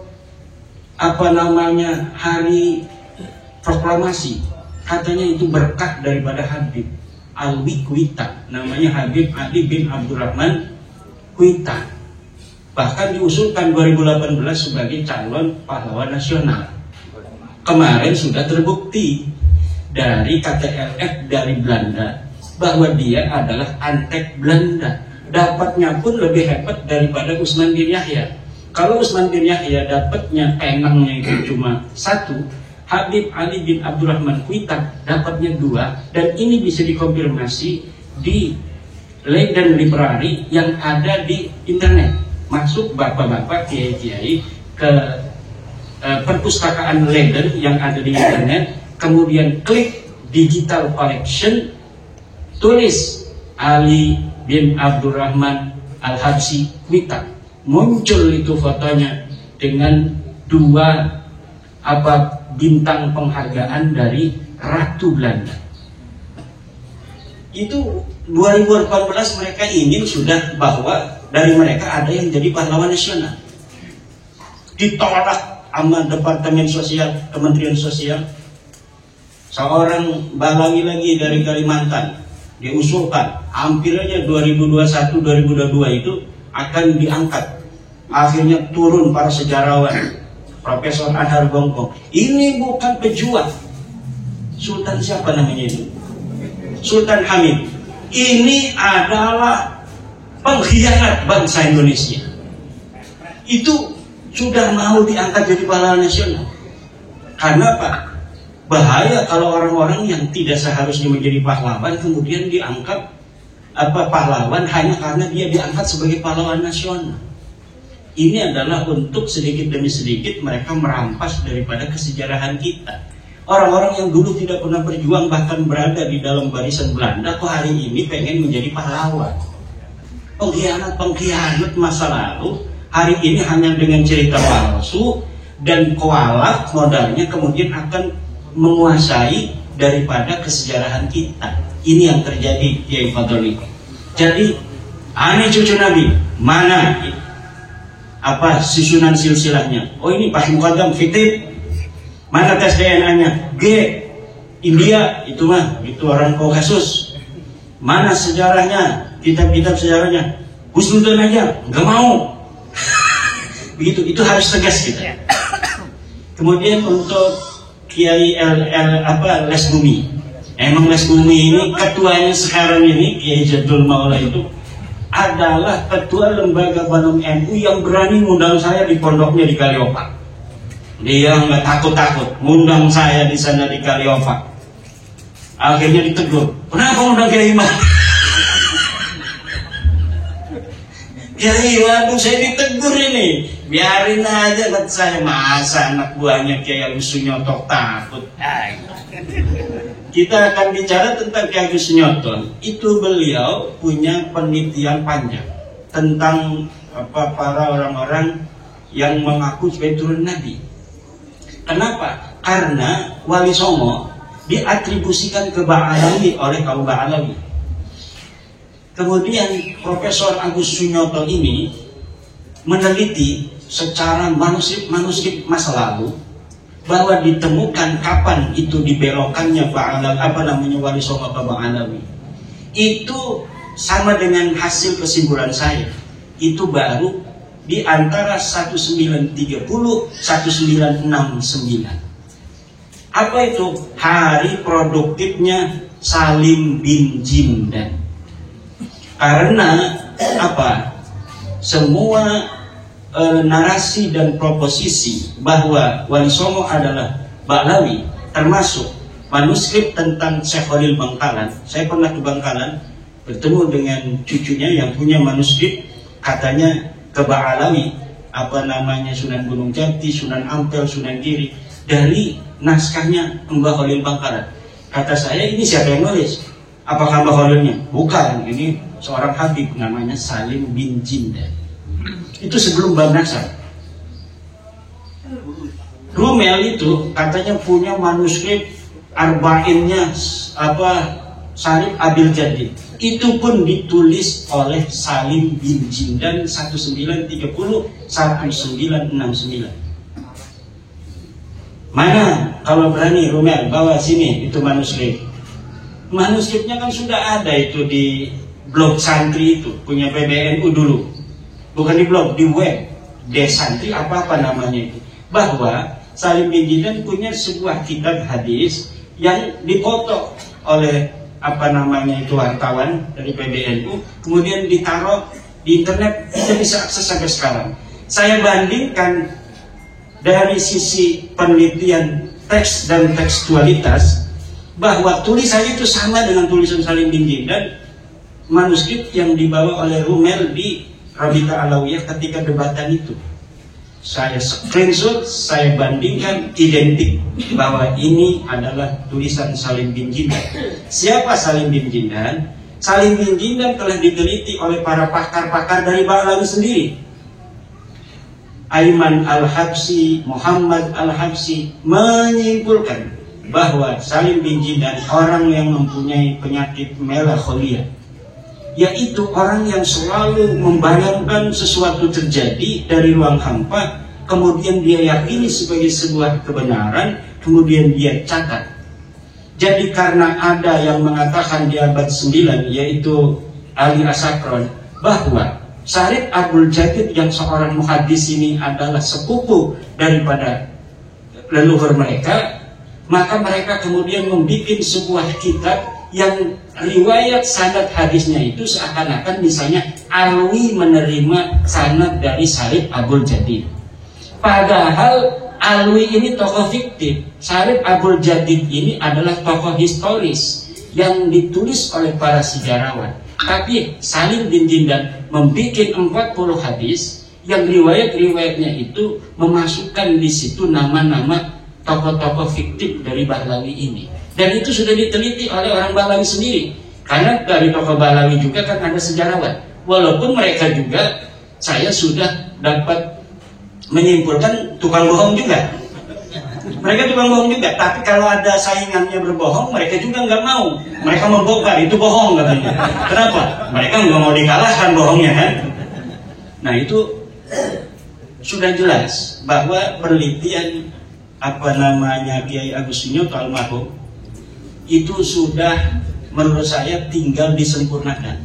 hari proklamasi. Katanya itu berkah daripada Habib Alwi Kuita, namanya Habib Ali bin Abdurrahman Kuitang. Bahkan diusulkan 2018 sebagai calon pahlawan nasional. Kemarin sudah terbukti dari KTLF dari Belanda bahwa dia adalah antek Belanda. Dapatnya pun lebih hebat daripada Usman bin Yahya. Kalau Usman bin Yahya dapatnya penangnya itu cuma 1, Habib Ali bin Abdurrahman Kuitang dapatnya 2, dan ini bisa dikonfirmasi di Leiden Library yang ada di internet. Masuk bapak-bapak kiai-kiai ke perpustakaan Leiden yang ada di internet, kemudian klik digital collection, tulis Ali bin Abdurrahman Al-Habsyi Kuitang, muncul itu fotonya dengan 2 bintang penghargaan dari Ratu Belanda. Itu 2018 mereka ingin sudah bahwa dari mereka ada yang jadi pahlawan nasional. Ditolak sama Departemen Sosial, Kementerian Sosial. Seorang Balawi lagi dari Kalimantan diusulkan, hampir aja 2021-2022 itu akan diangkat. Akhirnya turun para sejarawan, Profesor Anhar Gongkong. Ini bukan pejuang. Sultan siapa namanya itu? Sultan Hamid. Ini adalah pengkhianat bangsa Indonesia. Itu sudah mau diangkat jadi pahlawan nasional. Karena apa? Bahaya kalau orang-orang yang tidak seharusnya menjadi pahlawan kemudian diangkat pahlawan hanya karena dia diangkat sebagai pahlawan nasional. Ini adalah untuk sedikit demi sedikit mereka merampas daripada kesejarahan kita. Orang-orang yang dulu tidak pernah berjuang bahkan berada di dalam barisan Belanda kok hari ini pengen menjadi pahlawan. Pengkhianat masa lalu hari ini hanya dengan cerita palsu dan koalaf modalnya kemudian akan menguasai daripada kesejarahan kita. Ini yang terjadi Kiai Fadli. Jadi aneh cucu Nabi mana susunan silsilahnya? Oh ini Pak Mukaddam Fitib. Mana tes DNA-nya? G. India itu mah itu orang Kaukasus. Mana sejarahnya? Kitab-kitab sejarahnya? Husnudon aja nggak mau. Begitu, itu harus tegas kita. Kemudian untuk Kiai Les Bumi. Emang Les Bumi ini ketuanya sekarang ini Kiai Jadul Maula itu adalah ketua lembaga Banum NU yang berani ngundang saya di pondoknya di Kaliopak. Dia nggak takut-takut ngundang saya di sana di Kaliopak. Akhirnya ditegur, kenapa ngundang Kiai Imam? Kiai, waduh saya ditegur ini. Biarin aja kata saya, masa anak buahnya Kiai Agus Sunyoto takut. Kita akan bicara tentang Kiai Agus Sunyoto. Itu beliau punya penelitian panjang tentang para orang-orang yang mengaku sebagai turun Nabi. Kenapa? Karena Wali Songo diatribusikan ke Ba'alawi oleh kaum Ba'alawi. Kemudian Profesor Agus Sunyoto ini meneliti secara manuskrip masa lalu bahwa ditemukan kapan itu dibelokkannya Wali Songo ke Ba'alawi. Itu sama dengan hasil kesimpulan saya. Itu baru di antara 1930 1969. Apa itu? Hari produktifnya Salim bin Jindan. Karena apa? Semua narasi dan proposisi bahwa Wali Songo adalah Ba'alawi, termasuk manuskrip tentang Syekh Khalil Bangkalan. Saya pernah ke Bangkalan bertemu dengan cucunya yang punya manuskrip, katanya ke Ba'alawi, Sunan Gunung Jati, Sunan Ampel, Sunan Giri, dari naskahnya Mbah Khalil Bangkalan. Kata saya, ini siapa yang nulis? Apakah Mbah Khalilnya? Bukan, ini seorang Habib namanya Salim bin Jindan. Itu sebelum Bab Nasar. Rumel itu katanya punya manuskrip Arba'innya Syarif Abil Jadid. Itu pun ditulis oleh Salim bin Jindan 1930-1969. Mana kalau berani Rumel bawa sini itu manuskrip. Manuskripnya kan sudah ada itu di blog santri itu punya PBNU dulu. bukan di blog, di web, Desantri apa namanya itu, bahwa Salim bin Jindan punya sebuah kitab hadis yang dipoto oleh wartawan dari PBNU, kemudian ditaruh di internet, kita bisa akses sampai sekarang. Saya bandingkan dari sisi penelitian teks dan tekstualitas, bahwa tulisannya itu sama dengan tulisan Salim bin Jindan, manuskrip yang dibawa oleh Rumel di Rabita Alawiyah ketika debatan itu. Saya screenshot, saya bandingkan, identik bahwa ini adalah tulisan Salim bin Jindan. Siapa Salim bin Jindan? Salim bin Jindan telah diteliti oleh para pakar-pakar dari Ba'lawi sendiri. Aiman Al-Habsi, Muhammad Al-Habsi menyimpulkan bahwa Salim bin Jindan orang yang mempunyai penyakit melankolia, yaitu orang yang selalu membayangkan sesuatu terjadi dari ruang hampa, kemudian dia yakini sebagai sebuah kebenaran, kemudian dia catat. Jadi karena ada yang mengatakan di abad 9, yaitu Ali Asakron, bahwa Syarif Abdul Jadid yang seorang muhadis ini adalah sepupu daripada leluhur mereka, maka mereka kemudian membuat sebuah kitab yang riwayat sanad hadisnya itu seakan-akan misalnya Alwi menerima sanad dari Syarif Abdul Jadid. Padahal Alwi ini tokoh fiktif, Syarif Abdul Jadid ini adalah tokoh historis yang ditulis oleh para sejarawan. Tapi Salim bin Jindan membuat 40 hadis yang riwayat-riwayatnya itu memasukkan di situ nama-nama tokoh-tokoh fiktif dari Ba'lawi ini. Dan itu sudah diteliti oleh orang Ba'lawi sendiri. Karena dari tokoh Ba'lawi juga kan ada sejarawan. Walaupun mereka juga, saya sudah dapat menyimpulkan tukang bohong juga. Mereka tukang bohong juga. Tapi kalau ada saingannya berbohong, mereka juga nggak mau. Mereka membongkar, itu bohong katanya. Kenapa? Mereka nggak mau dikalahkan bohongnya kan. Nah itu sudah jelas bahwa penelitian Kiai Agus Sunyoto almarhum itu sudah menurut saya tinggal disempurnakan.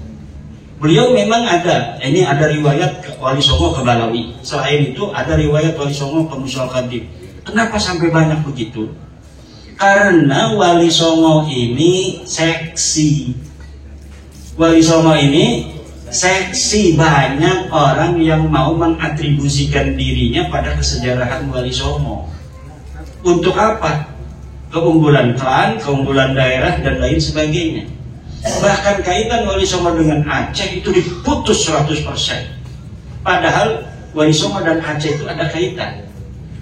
Beliau memang ada, ini ada riwayat Wali Songo ke Ba'lawi. Selain itu ada riwayat Wali Songo ke Musyal Khatib. Kenapa sampai banyak begitu? Karena Wali Songo ini seksi. Wali Songo ini seksi, banyak orang yang mau mengatribusikan dirinya pada kesejarahan Wali Songo. Untuk apa? Keunggulan klan, keunggulan daerah, dan lain sebagainya. Bahkan kaitan Wali Songo dengan Aceh itu diputus 100%. Padahal Wali Songo dan Aceh itu ada kaitan.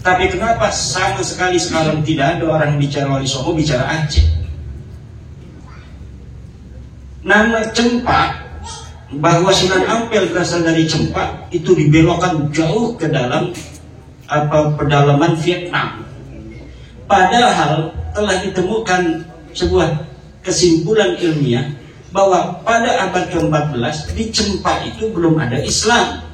Tapi kenapa sama sekali sekarang tidak ada orang bicara Wali Songo, bicara Aceh? Nama Cempak, bahwa Sunan Ampel berasal dari Cempak, itu dibelokkan jauh ke dalam pedalaman Vietnam. Padahal telah ditemukan sebuah kesimpulan ilmiah bahwa pada abad ke-14 di Cempak itu belum ada Islam.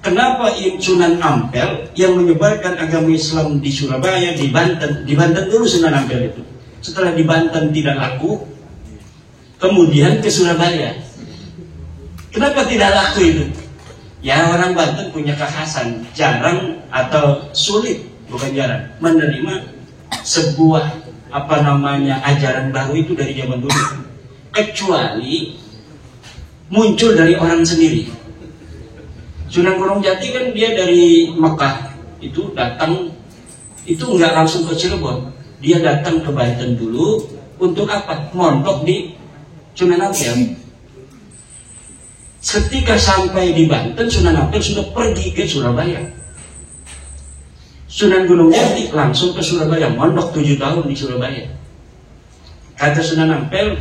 Kenapa Sunan Ampel yang menyebarkan agama Islam di Surabaya, di Banten dulu Sunan Ampel itu. Setelah di Banten tidak laku, kemudian ke Surabaya. Kenapa tidak laku itu? Ya orang Banten punya kekhasan, jarang atau sulit, bukan jarang, menerima sebuah ajaran baru itu dari zaman dulu, kecuali muncul dari orang sendiri. Sunan Gunung Jati kan dia dari Mekah itu datang, itu nggak langsung ke Cirebon, dia datang ke Banten dulu untuk apa? Mondok di Sunan Ampel. Ketika sampai di Banten, Sunan Ampel sudah pergi ke Surabaya. Sunan Gunung Jati langsung ke Surabaya, mondok 7 tahun di Surabaya. Kata Sunan Ampel,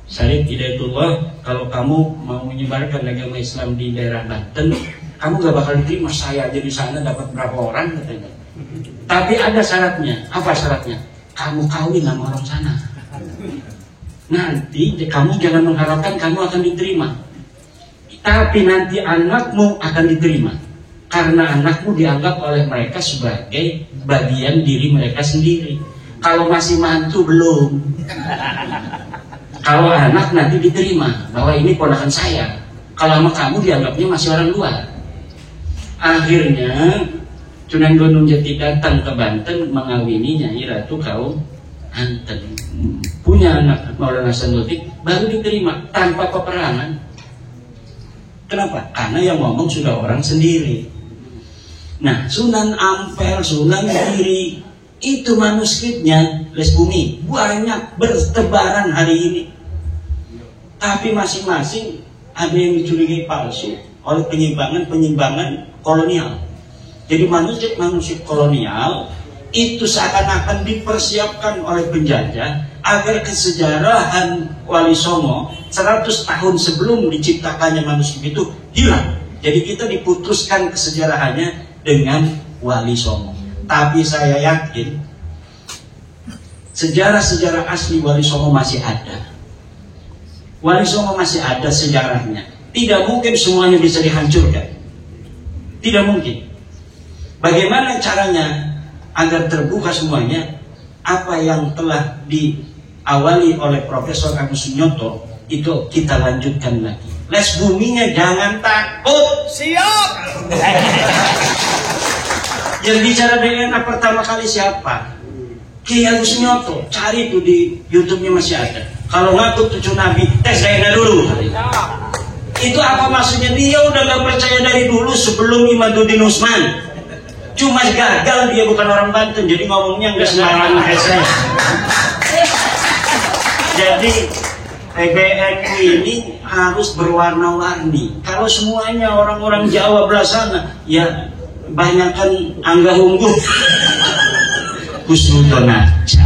Syarif Hidayatullah, kalau kamu mau menyebarkan agama Islam di daerah Banten, kamu gak bakal diterima. Saya aja di sana dapat berapa orang katanya. Tapi ada syaratnya. Apa syaratnya? Kamu kawin sama orang sana. Nanti kamu jangan mengharapkan kamu akan diterima, tapi nanti anakmu akan diterima. Karena anakmu dianggap oleh mereka sebagai bagian diri mereka sendiri. Kalau masih mantu belum. Kalau anak nanti diterima bahwa ini ponakan saya. Kalau sama kamu dianggapnya masih orang luar. Akhirnya Sunan Gunung Jati datang ke Banten mengawini Nyai Ratu kaum Banten. Punya anak Maulana Hasanuddin, baru diterima tanpa peperangan. Kenapa? Karena yang ngomong sudah orang sendiri. Nah, Sunan Ampel, Sunan Giri, itu manuskripnya Les Bumi banyak bertebaran hari ini. Tapi masing-masing ada yang dicurigai palsu oleh penyimpangan kolonial. Jadi manuskrip kolonial itu seakan-akan dipersiapkan oleh penjajah agar kesejarahan Wali Songo 100 tahun sebelum diciptakannya manuskrip itu hilang. Jadi kita diputuskan kesejarahannya dengan Wali Songo. Tapi saya yakin sejarah-sejarah asli Wali Songo masih ada. Wali Songo masih ada sejarahnya. Tidak mungkin semuanya bisa dihancurkan. Tidak mungkin. Bagaimana caranya agar terbuka semuanya? Apa yang telah diawali oleh Profesor Agus Sunyoto itu kita lanjutkan lagi. Les Buminya jangan takut. Siap. Yang bicara DNA pertama kali siapa? Kiai Agus Sunyoto. Cari tuh di YouTube-nya masih ada. Kalau ngaku cucu Nabi, tes DNA dulu. Itu apa maksudnya? Dia udah gak percaya dari dulu sebelum Imaduddin Usman. Cuma gagal, dia bukan orang Banten, jadi ngomongnya nggak sembarangan kayak saya. Jadi PBNU ini harus berwarna-warni. Kalau semuanya orang-orang Jawa belah sana, ya banyakkan Angga Unggul. Husnudon aja.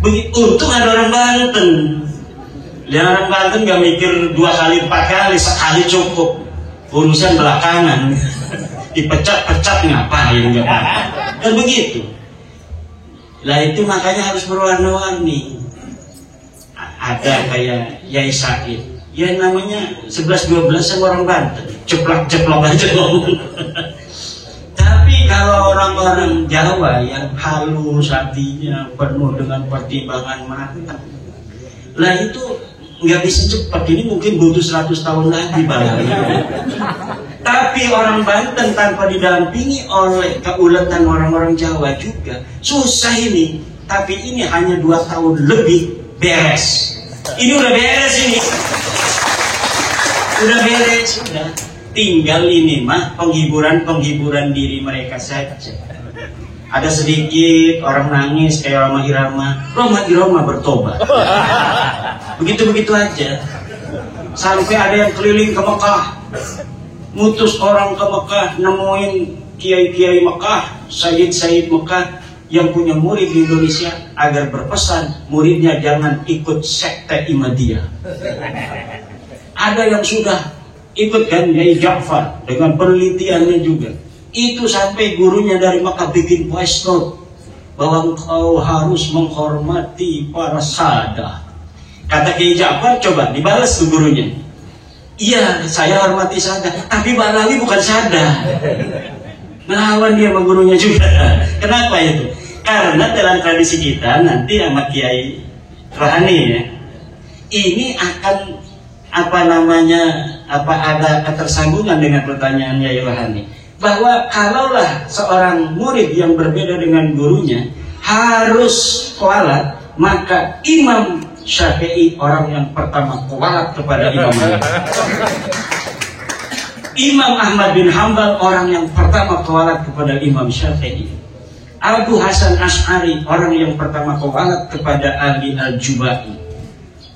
Begitu untung ada orang Banten. Dia orang Banten gak mikir 2 kali 4 kali, sekali cukup. Urusan belakangan. Dipecat-pecat ngapain nggak apa-apa. Dan begitu. Lah itu makanya harus berwarna-warni. Ada kayak Yai Said, ya namanya 11-12 sama orang Banten, ceplok-ceplok aja ngomong. Tapi kalau orang-orang Jawa yang halus hatinya, penuh dengan pertimbangan matang, lah itu nggak bisa cepat. Ini mungkin butuh 100 tahun lagi balanya. Tapi orang Banten tanpa didampingi oleh keuletan orang-orang Jawa juga susah ini. Tapi ini hanya 2 tahun lebih beres. Ini udah beres ini. Udah beres, sudah. Tinggal ini mah penghiburan diri mereka saja. Ada sedikit orang nangis kayak Roma Irama bertobat. Begitu-begitu aja. Sampai ada yang keliling ke Mekah. Mutus orang ke Mekah, nemuin kiai-kiai Mekah, Sayyid Mekah yang punya murid di Indonesia agar berpesan muridnya jangan ikut sekte Ahmadiyah. Ada yang sudah ikut kan, Yai Ja'far dengan penelitiannya juga. Itu sampai gurunya dari Mekah bikin voice note bahwa engkau harus menghormati para sadah. Kata Kiai Ja'far, coba dibalas ke gurunya. Iya, saya hormati sadah, tapi Balawi bukan sadah. Melawan dia sama gurunya juga. Kenapa itu? Karena dalam tradisi kita nanti sama Kiai Rohani ya, ini akan ada ketersambungan dengan pertanyaan Kiai Rohani. Bahwa kalaulah seorang murid yang berbeda dengan gurunya harus kualat, maka Imam Syafi'i orang yang pertama kualat kepada Imam Malik. Imam Ahmad bin Hambal orang yang pertama kualat kepada Imam Syafi'i. Abu Hasan Asy'ari orang yang pertama kualat kepada Ali Al-Jubai.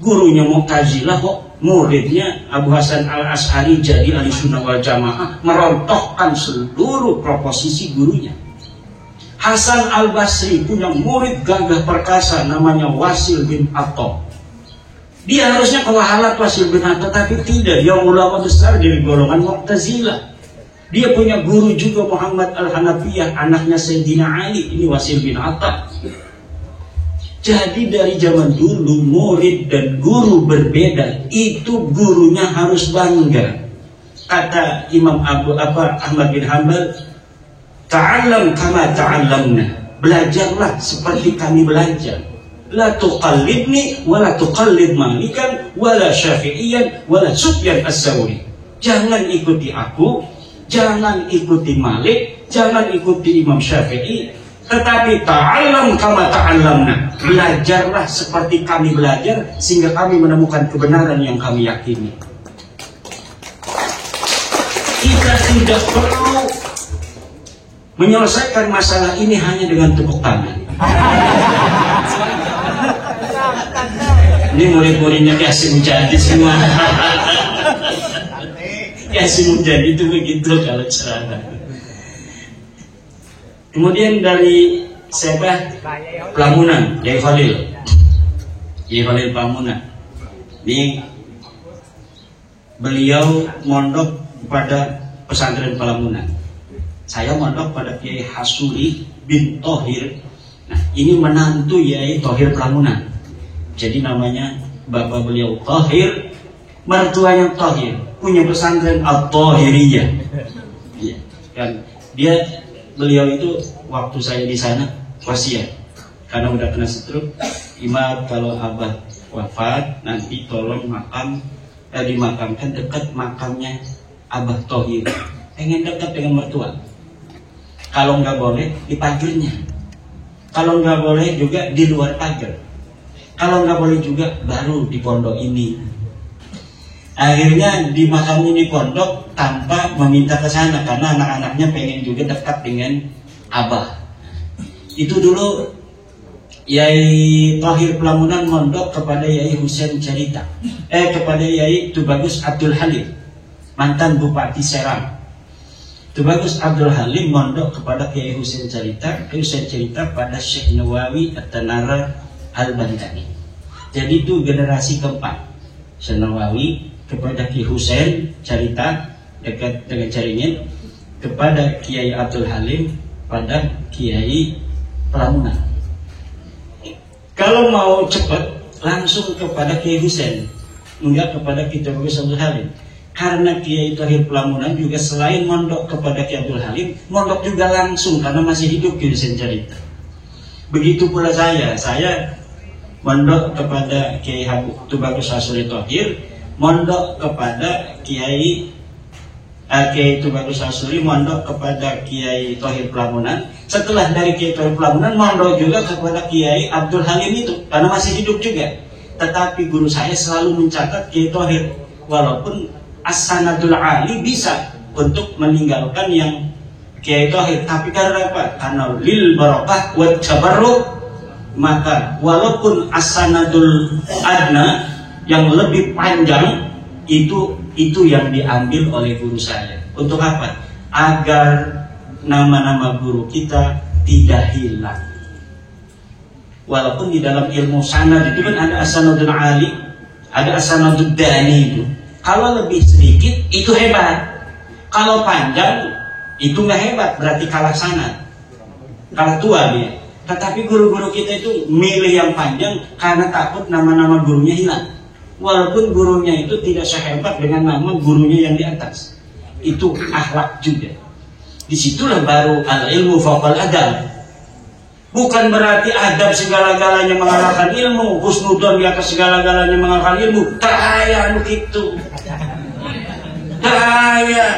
Gurunya Mu'tazilah kok, muridnya Abu Hasan Al-Asy'ari jadi Ahli Sunnah wal Jamaah, merontokkan seluruh proposisi gurunya. Hasan Al-Basri punya murid gagah perkasa namanya Wasil bin Atta. Dia harusnya kewahalat Wasil bin Atta, tapi tidak. Dia ulama besar dari golongan Mu'tazilah. Dia punya guru juga Muhammad Al-Hanafiyah, anaknya Sayyidina Ali. Ini Wasil bin Atta. Jadi dari zaman dulu murid dan guru berbeda, itu gurunya harus bangga. Kata Imam Ahmad bin Hanbal, ta'allam kama ta'allamna. Belajarlah seperti kami belajar. La tuqallidni wa la tuqallid Malikan wa la Syafi'iyan wa la Sufyan as-Sawri. Jangan ikuti aku, jangan ikuti Malik, jangan ikuti Imam Syafi'i, tetapi ta'allam kama ta'allamna. Belajarlah seperti kami belajar, sehingga kami menemukan kebenaran yang kami yakini. Kita tidak perlu menyelesaikan masalah ini hanya dengan tepuk tangan. Ini murid-muridnya Kasim Mujadi semua. Kasim Mujadi itu begitu kalau ceramah. Kemudian dari siapa? Pelamunan, Yai Khalil. Yai Khalil Pelamunan. Ini beliau mondok pada pesantren Pelamunan. Saya mondok pada Kiai Hasuri bin Thohir. Nah, ini menantu Yai Thohir Pelamunan. Jadi namanya bapak beliau Thohir, mertuanya Thohir, punya pesantren At-Thohiriyah. Iya. Dan beliau itu waktu saya di sana wasiat, karena udah kena stroke. Imam, kalau abah wafat nanti tolong dimakamkan dekat makamnya abah Thohir. Pengen dekat dengan mertua. Kalau nggak boleh di pagernya, kalau nggak boleh juga di luar pagar, kalau nggak boleh juga baru di pondok ini. Akhirnya di makam ini pondok tanpa meminta ke sana, karena anak-anaknya pengen juga dekat dengan abah. Itu dulu Yai Thohir Pelamunan mondok kepada Yai Husain Carita, kepada Yai Tubagus Abdul Halim, mantan Bupati Serang. Tubagus Abdul Halim mondok kepada Kiai Husain Carita, pada Syekh Nawawi At-Tanara Al-Bantani. Jadi itu generasi keempat. Syekh Nawawi kepada Kiai Husain Carita dekat dengan Caringin, kepada Kiai Abdul Halim pada Kiai Pelamunan. Kalau mau cepat langsung kepada Kiai Husain, enggak kepada Kiai Tubagus Abdul Halim. Karena Kiai Thohir Pelamunan juga selain mondok kepada Kiai Abdul Halim, mondok juga langsung karena masih hidup Kiai Husain Carita. Begitu pula saya mondok kepada Kiai Tubagus Hasuri Thohir, mondok kepada Kiai Tubagus Hasuri, mondok kepada Kiai Thohir Pelamunan. Setelah dari Kiai Thohir Pelamunan, mondok juga kepada Kiai Abdul Halim itu karena masih hidup juga. Tetapi guru saya selalu mencatat Kiai Thohir, walaupun As-Sanadul Ali bisa untuk meninggalkan yang Kiai Thohir, tapi karena apa? Karena lil barokah wa tabarruk, maka walaupun As-Sanadul Adna yang lebih panjang itu yang diambil oleh guru saya. Untuk apa? Agar nama-nama guru kita tidak hilang. Walaupun di dalam ilmu sanad itu kan ada As-Sanadul Ali, ada As-Sanadul Dani itu. Kalau lebih sedikit itu hebat, kalau panjang itu nggak hebat, berarti kalah sanad, kalah tua dia. Tetapi guru-guru kita itu milih yang panjang karena takut nama-nama gurunya hilang. Walaupun gurunya itu tidak sehebat dengan nama gurunya yang di atas. Itu akhlak juga. Disitulah baru al-ilmu fawqal adab. Bukan berarti adab segala-galanya mengalahkan ilmu, husnudzon di atas segala-galanya mengalahkan ilmu. Daya begitu. Daya.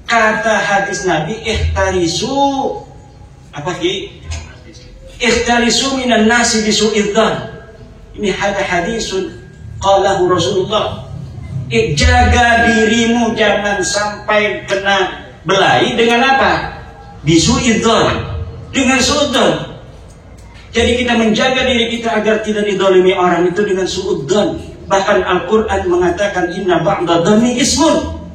Kata hadis Nabi, ihtarisu apa ki? Ihtarisu minan nasi bisu'idzan. Ini hadisun qalahu Rasulullah. Jaga dirimu jangan sampai kena belai dengan apa? Bisu'idzan. Dengan suudzon. Jadi kita menjaga diri kita agar tidak didolimi orang itu dengan suudzon. Bahkan Al-Quran mengatakan inna ba'da dhanni ismun.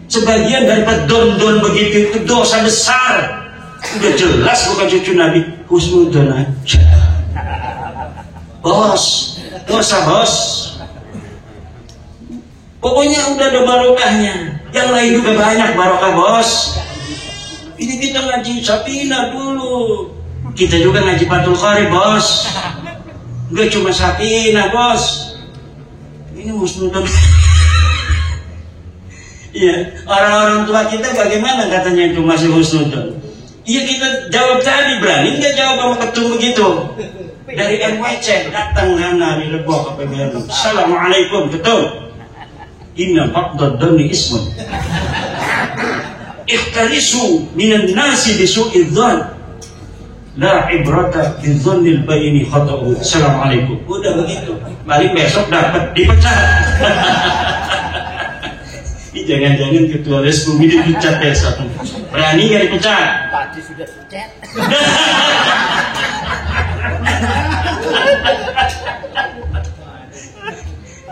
Sebagian daripada don begitu itu dosa besar. Udah jelas bukan cucu Nabi. Husnudzon aja. Bos, dosa bos. Pokoknya udah ada barokahnya. Yang lain juga banyak barokah bos. Ini kita ngaji Sapina dulu. Kita juga ngaji Fathul Qari bos. Enggak cuma Sapina bos. Ini husnudzon. Iya, orang-orang tua kita bagaimana katanya itu masih husnudzon. Iya kita jawab tadi, berani nggak jawab sama ketum begitu? Dari NWC datang sana di Lebok ke PBNU. Assalamualaikum ketum. Inna ba'dad dhanni ismun. Ihtarisu minan nasi bisu'idz dzan. La ibrata bidzannil bayni khata'u. Assalamualaikum. Udah begitu. Balik besok dapat dipecat. Jangan-jangan ketua Lesbum ini dipecat besok. Berani gak dipecat? Tadi sudah dipecat.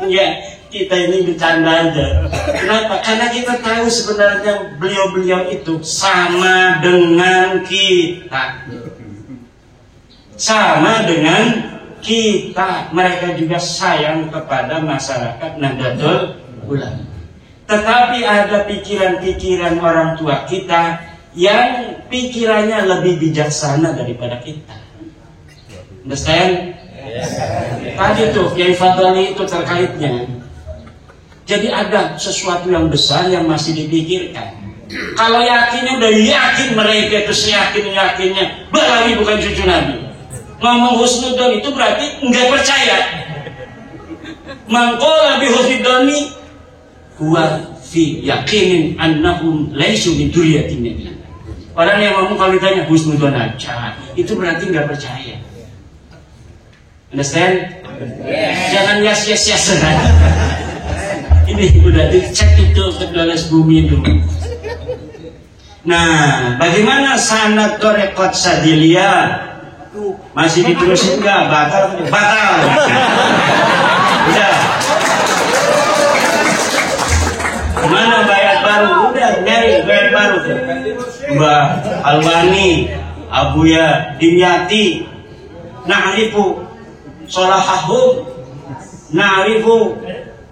Enggak, kita ini bercanda aja. Kenapa? Karena kita tahu sebenarnya beliau-beliau itu sama dengan kita. Sama dengan kita. Mereka juga sayang kepada masyarakat Nahdlatul Ulama. Tetapi ada pikiran-pikiran orang tua kita yang pikirannya lebih bijaksana daripada kita. Understand? Tadi tuh Kiai Fadli itu terkaitnya. Jadi ada sesuatu yang besar yang masih dipikirkan. Kalau yakinnya udah yakin mereka itu seyakin-yakinnya Balawi bukan cucu Nabi. Ngomong husnudon itu berarti nggak percaya. Mangkola bi husnudoni huwa fi yakinin annahum laisu min dzurriyyatin nabi. Orang yang ngomong kalau ditanya husnudon aja, itu berarti nggak percaya. Understand? Jangan yes. Ini udah dicek itu ketua bumi dulu. Nah, bagaimana sanad Thariqat Sadiliyah? Masih diterusin nggak? Batal. Udah. Mana bayat baru? Udah nyari bayat baru tuh. Mbak Alwani, Abuya Dimyati, na'rifu solahahum, na'rifu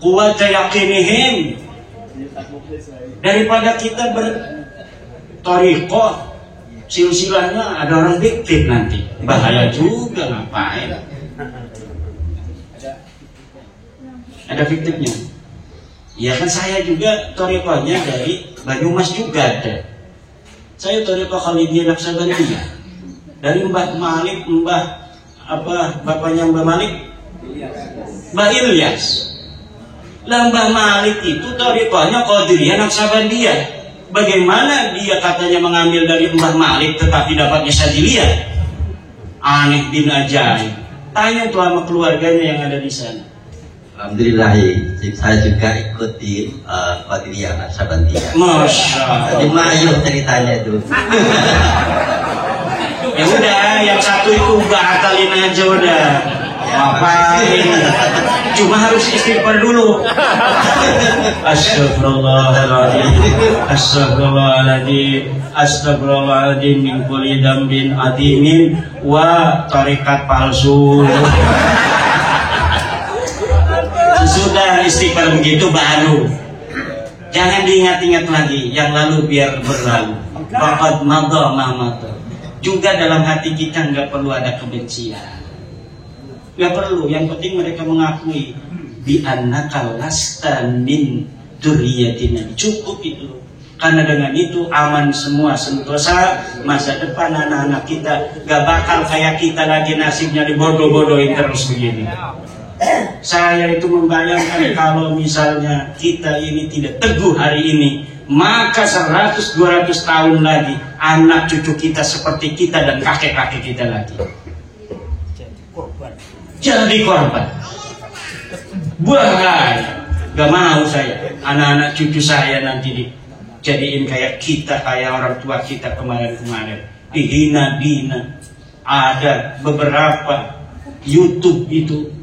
quwwata yaqinihim. Daripada kita berthariqah silsilahnya ada orang diktif nanti, bahaya juga. Ngapain? Ada fiktifnya. Ya kan saya juga thariqahnya dari Banyumas juga ada. Saya thariqah Khalidiyah Naqsabandiyah dari Mbah Malik, bapaknya Mbah Malik, Mbah Ilyas. Mbah Malik itu thariqahnya Qadiriyah Naqsabandiyah. Bagaimana dia katanya mengambil dari Mbah Malik tetapi dapatnya Sadiliyah? Aneh bin ajaib. Tanya tuh sama keluarganya yang ada di sana. Alhamdulillah, saya juga ikut di Qadiriyah Naqsabandiyah. Masya Allah. Jadi mayuh ceritanya itu. Ya udah, yang satu itu batalin aja udah. Ngapain? Cuma harus istighfar dulu. Astagfirullahaladzim min kulli dzambin adimin wa tarikat palsu. Sudah istighfar begitu baru. Jangan diingat-ingat lagi yang lalu, biar berlalu. Faqad madha ma madha. Juga dalam hati kita nggak perlu ada kebencian. Nggak perlu, yang penting mereka mengakui bi annaka lasta min dzurriyyatin. Cukup itu. Karena dengan itu aman semua, sentosa masa depan anak-anak kita. Gak bakal kayak kita lagi nasibnya dibodoh-bodohin terus begini. Saya itu membayangkan kalau misalnya kita ini tidak teguh hari ini, maka 100-200 tahun lagi anak cucu kita seperti kita dan kakek-kakek kita lagi. Jadi korban. Bahaya. Gak mau saya anak-anak cucu saya nanti dijadiin kayak kita, kayak orang tua kita kemarin-kemarin. Dihina-dina. Ada beberapa YouTube itu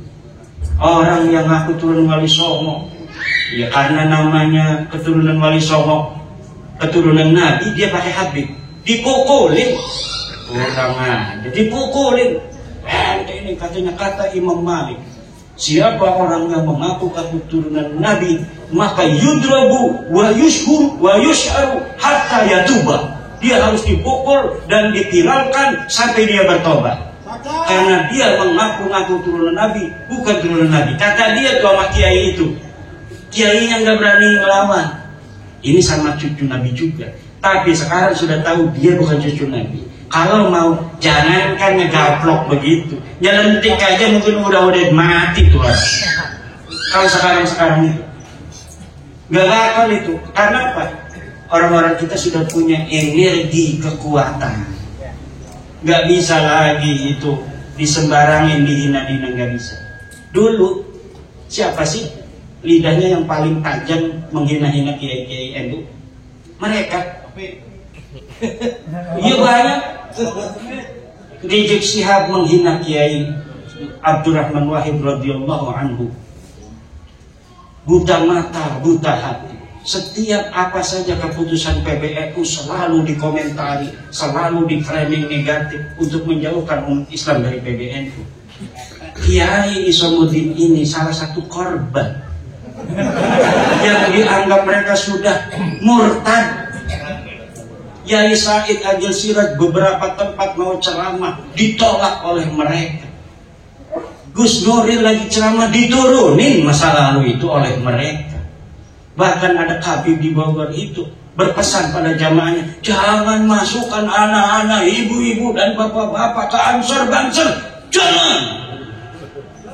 orang yang ngaku turun Wali Songo, ya karena namanya keturunan Wali Songo, keturunan Nabi, dia pakai Habib, dipukulin, kurang aja, dipukulin. Ini katanya kata Imam Malik, siapa orang yang mengaku keturunan Nabi, maka yudrabu wa yushur wa yusharu hatta yatuba. Dia harus dipukul dan ditiralkan sampai dia bertobat. Karena dia mengaku-ngaku turunan Nabi, bukan turunan Nabi. Kata dia tuh sama kiai itu, kiainya nggak berani melawan. Ini sama cucu Nabi juga. Tapi sekarang sudah tahu dia bukan cucu Nabi. Kalau mau, jangankan ngegaplok begitu, nyelentik aja mungkin udah mati tuh. Kalau sekarang itu, Nggak bakal itu. Karena apa? Orang-orang kita sudah punya energi kekuatan. Nggak bisa lagi itu disembarangin, dihina-hina, nggak bisa. Dulu siapa sih lidahnya yang paling tajam menghina-hina kiai-kiai NU? Mereka. Iya banyak. Rizik Syihab menghina Kiai Abdurrahman Wahid radhiyallahu anhu. Buta mata, buta hati. Setiap apa saja keputusan PBNU selalu dikomentari, selalu di framing negatif untuk menjauhkan umat Islam dari PBNU. Kiai Isamuddin ini salah satu korban yang dianggap mereka sudah murtad. Yai Said Agil Siraj beberapa tempat mau ceramah ditolak oleh mereka. Gus Nuril lagi ceramah diturunin masa lalu itu oleh mereka. Bahkan ada Habib di Bogor itu berpesan pada jamaahnya, jangan masukkan anak-anak, ibu-ibu dan bapak-bapak ke Ansor Banser. Jangan.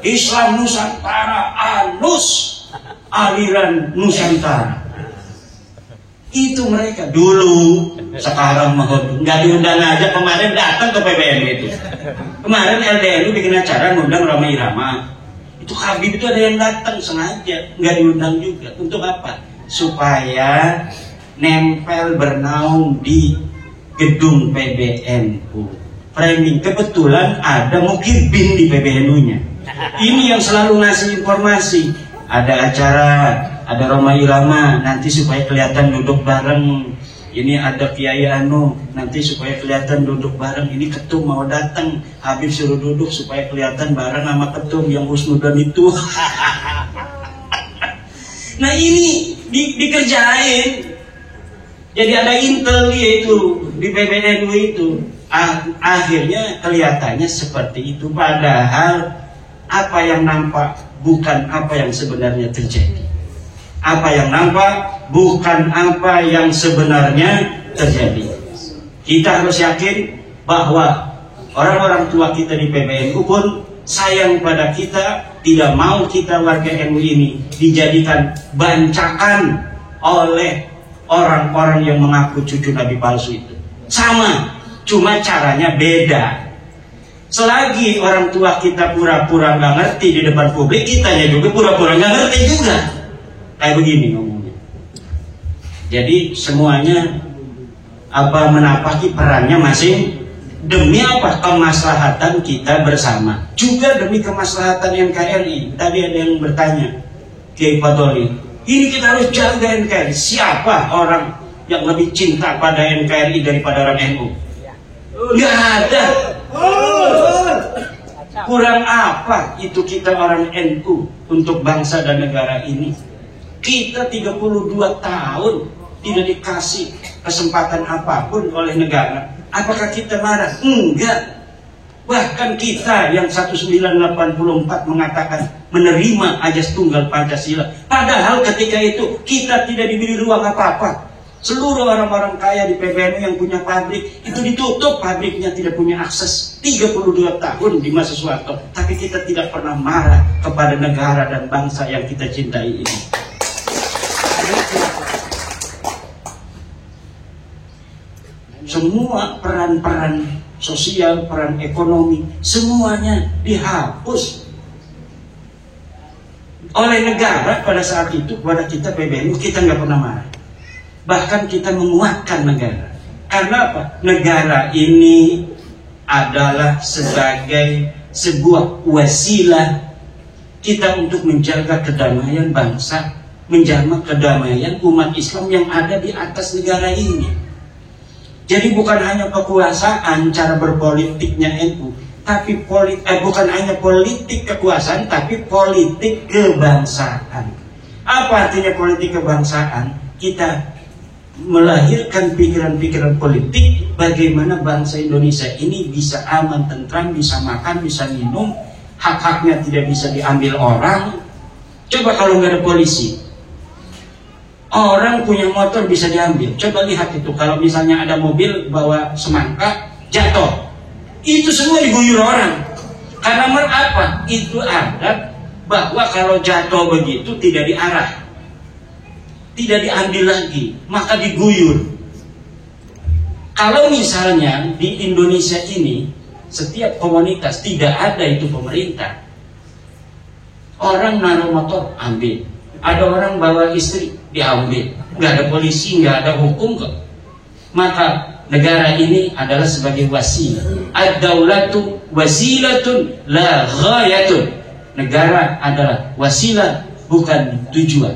Islam Nusantara anus aliran Nusantara. Itu mereka dulu, sekarang nggak diundang aja. Kemarin datang ke PBNU itu. Kemarin LDNU bikin acara ngundang Rhoma Irama. Itu Habib itu ada yang datang sengaja, nggak diundang juga. Untuk apa? Supaya nempel bernaung di gedung PBNU. Framing kebetulan ada Mukirbin di PBNU-nya. Ini yang selalu ngasih informasi. Ada acara, ada Rhoma Irama, nanti supaya kelihatan duduk bareng. Ini ada Kiai Anu, nanti supaya kelihatan duduk bareng. Ini ketum mau datang, Habib suruh duduk supaya kelihatan bareng sama ketum yang husnudan itu. Nah ini dikerjain. Jadi ada intel itu di PBNU itu. Akhirnya kelihatannya seperti itu. Padahal apa yang nampak bukan apa yang sebenarnya terjadi. Apa yang nampak bukan apa yang sebenarnya terjadi. Kita harus yakin bahwa orang-orang tua kita di PBNU pun sayang pada kita, tidak mau kita warga NU ini dijadikan bancakan oleh orang-orang yang mengaku cucu Nabi palsu itu. Sama, cuma caranya beda. Selagi orang tua kita pura-pura nggak ngerti di depan publik, kitanya juga pura-pura nggak ngerti juga. Kayak begini ngomongnya. Jadi semuanya apa menapaki perannya masing demi apa? Kemaslahatan kita bersama. Juga demi kemaslahatan NKRI. Tadi ada yang bertanya, Kiai Fatoli, ini kita harus jaga NKRI. Siapa orang yang lebih cinta pada NKRI daripada orang NU? Nggak ada. Kurang apa itu kita orang NU untuk bangsa dan negara ini? Kita 32 tahun tidak dikasih kesempatan apapun oleh negara. Apakah kita marah? Enggak. Bahkan kita yang 1984 mengatakan menerima Ajas Tunggal Pancasila. Padahal ketika itu kita tidak diberi ruang apa-apa. Seluruh orang-orang kaya di PBNU yang punya pabrik itu ditutup pabriknya, tidak punya akses 32 tahun di masa Soeharto. Tapi kita tidak pernah marah kepada negara dan bangsa yang kita cintai ini. Semua peran-peran sosial, peran ekonomi, semuanya dihapus oleh negara pada saat itu. Kepada kita PBNU kita nggak pernah marah. Bahkan kita menguatkan negara. Karena apa? Negara ini adalah sebagai sebuah wasilah kita untuk menjaga kedamaian bangsa, menjaga kedamaian umat Islam yang ada di atas negara ini. Jadi bukan hanya kekuasaan cara berpolitiknya NU, tapi bukan hanya politik kekuasaan, tapi politik kebangsaan. Apa artinya politik kebangsaan? Kita melahirkan pikiran-pikiran politik bagaimana bangsa Indonesia ini bisa aman, tentram, bisa makan, bisa minum, hak-haknya tidak bisa diambil orang. Coba kalau nggak ada polisi, orang punya motor bisa diambil. Coba lihat itu, kalau misalnya ada mobil bawa semangka jatuh, itu semua diguyur orang. Karena apa? Itu adat bahwa kalau jatuh begitu tidak diarah. tidak diambil lagi, maka diguyur. Kalau misalnya di Indonesia ini setiap komunitas tidak ada itu pemerintah, orang naruh motor ambil, ada orang bawa istri diambil, nggak ada polisi, nggak ada hukum kok. Maka negara ini adalah sebagai wasilah. Ad-daulatu wasilatun la ghayatun. Negara adalah wasilah, bukan tujuan.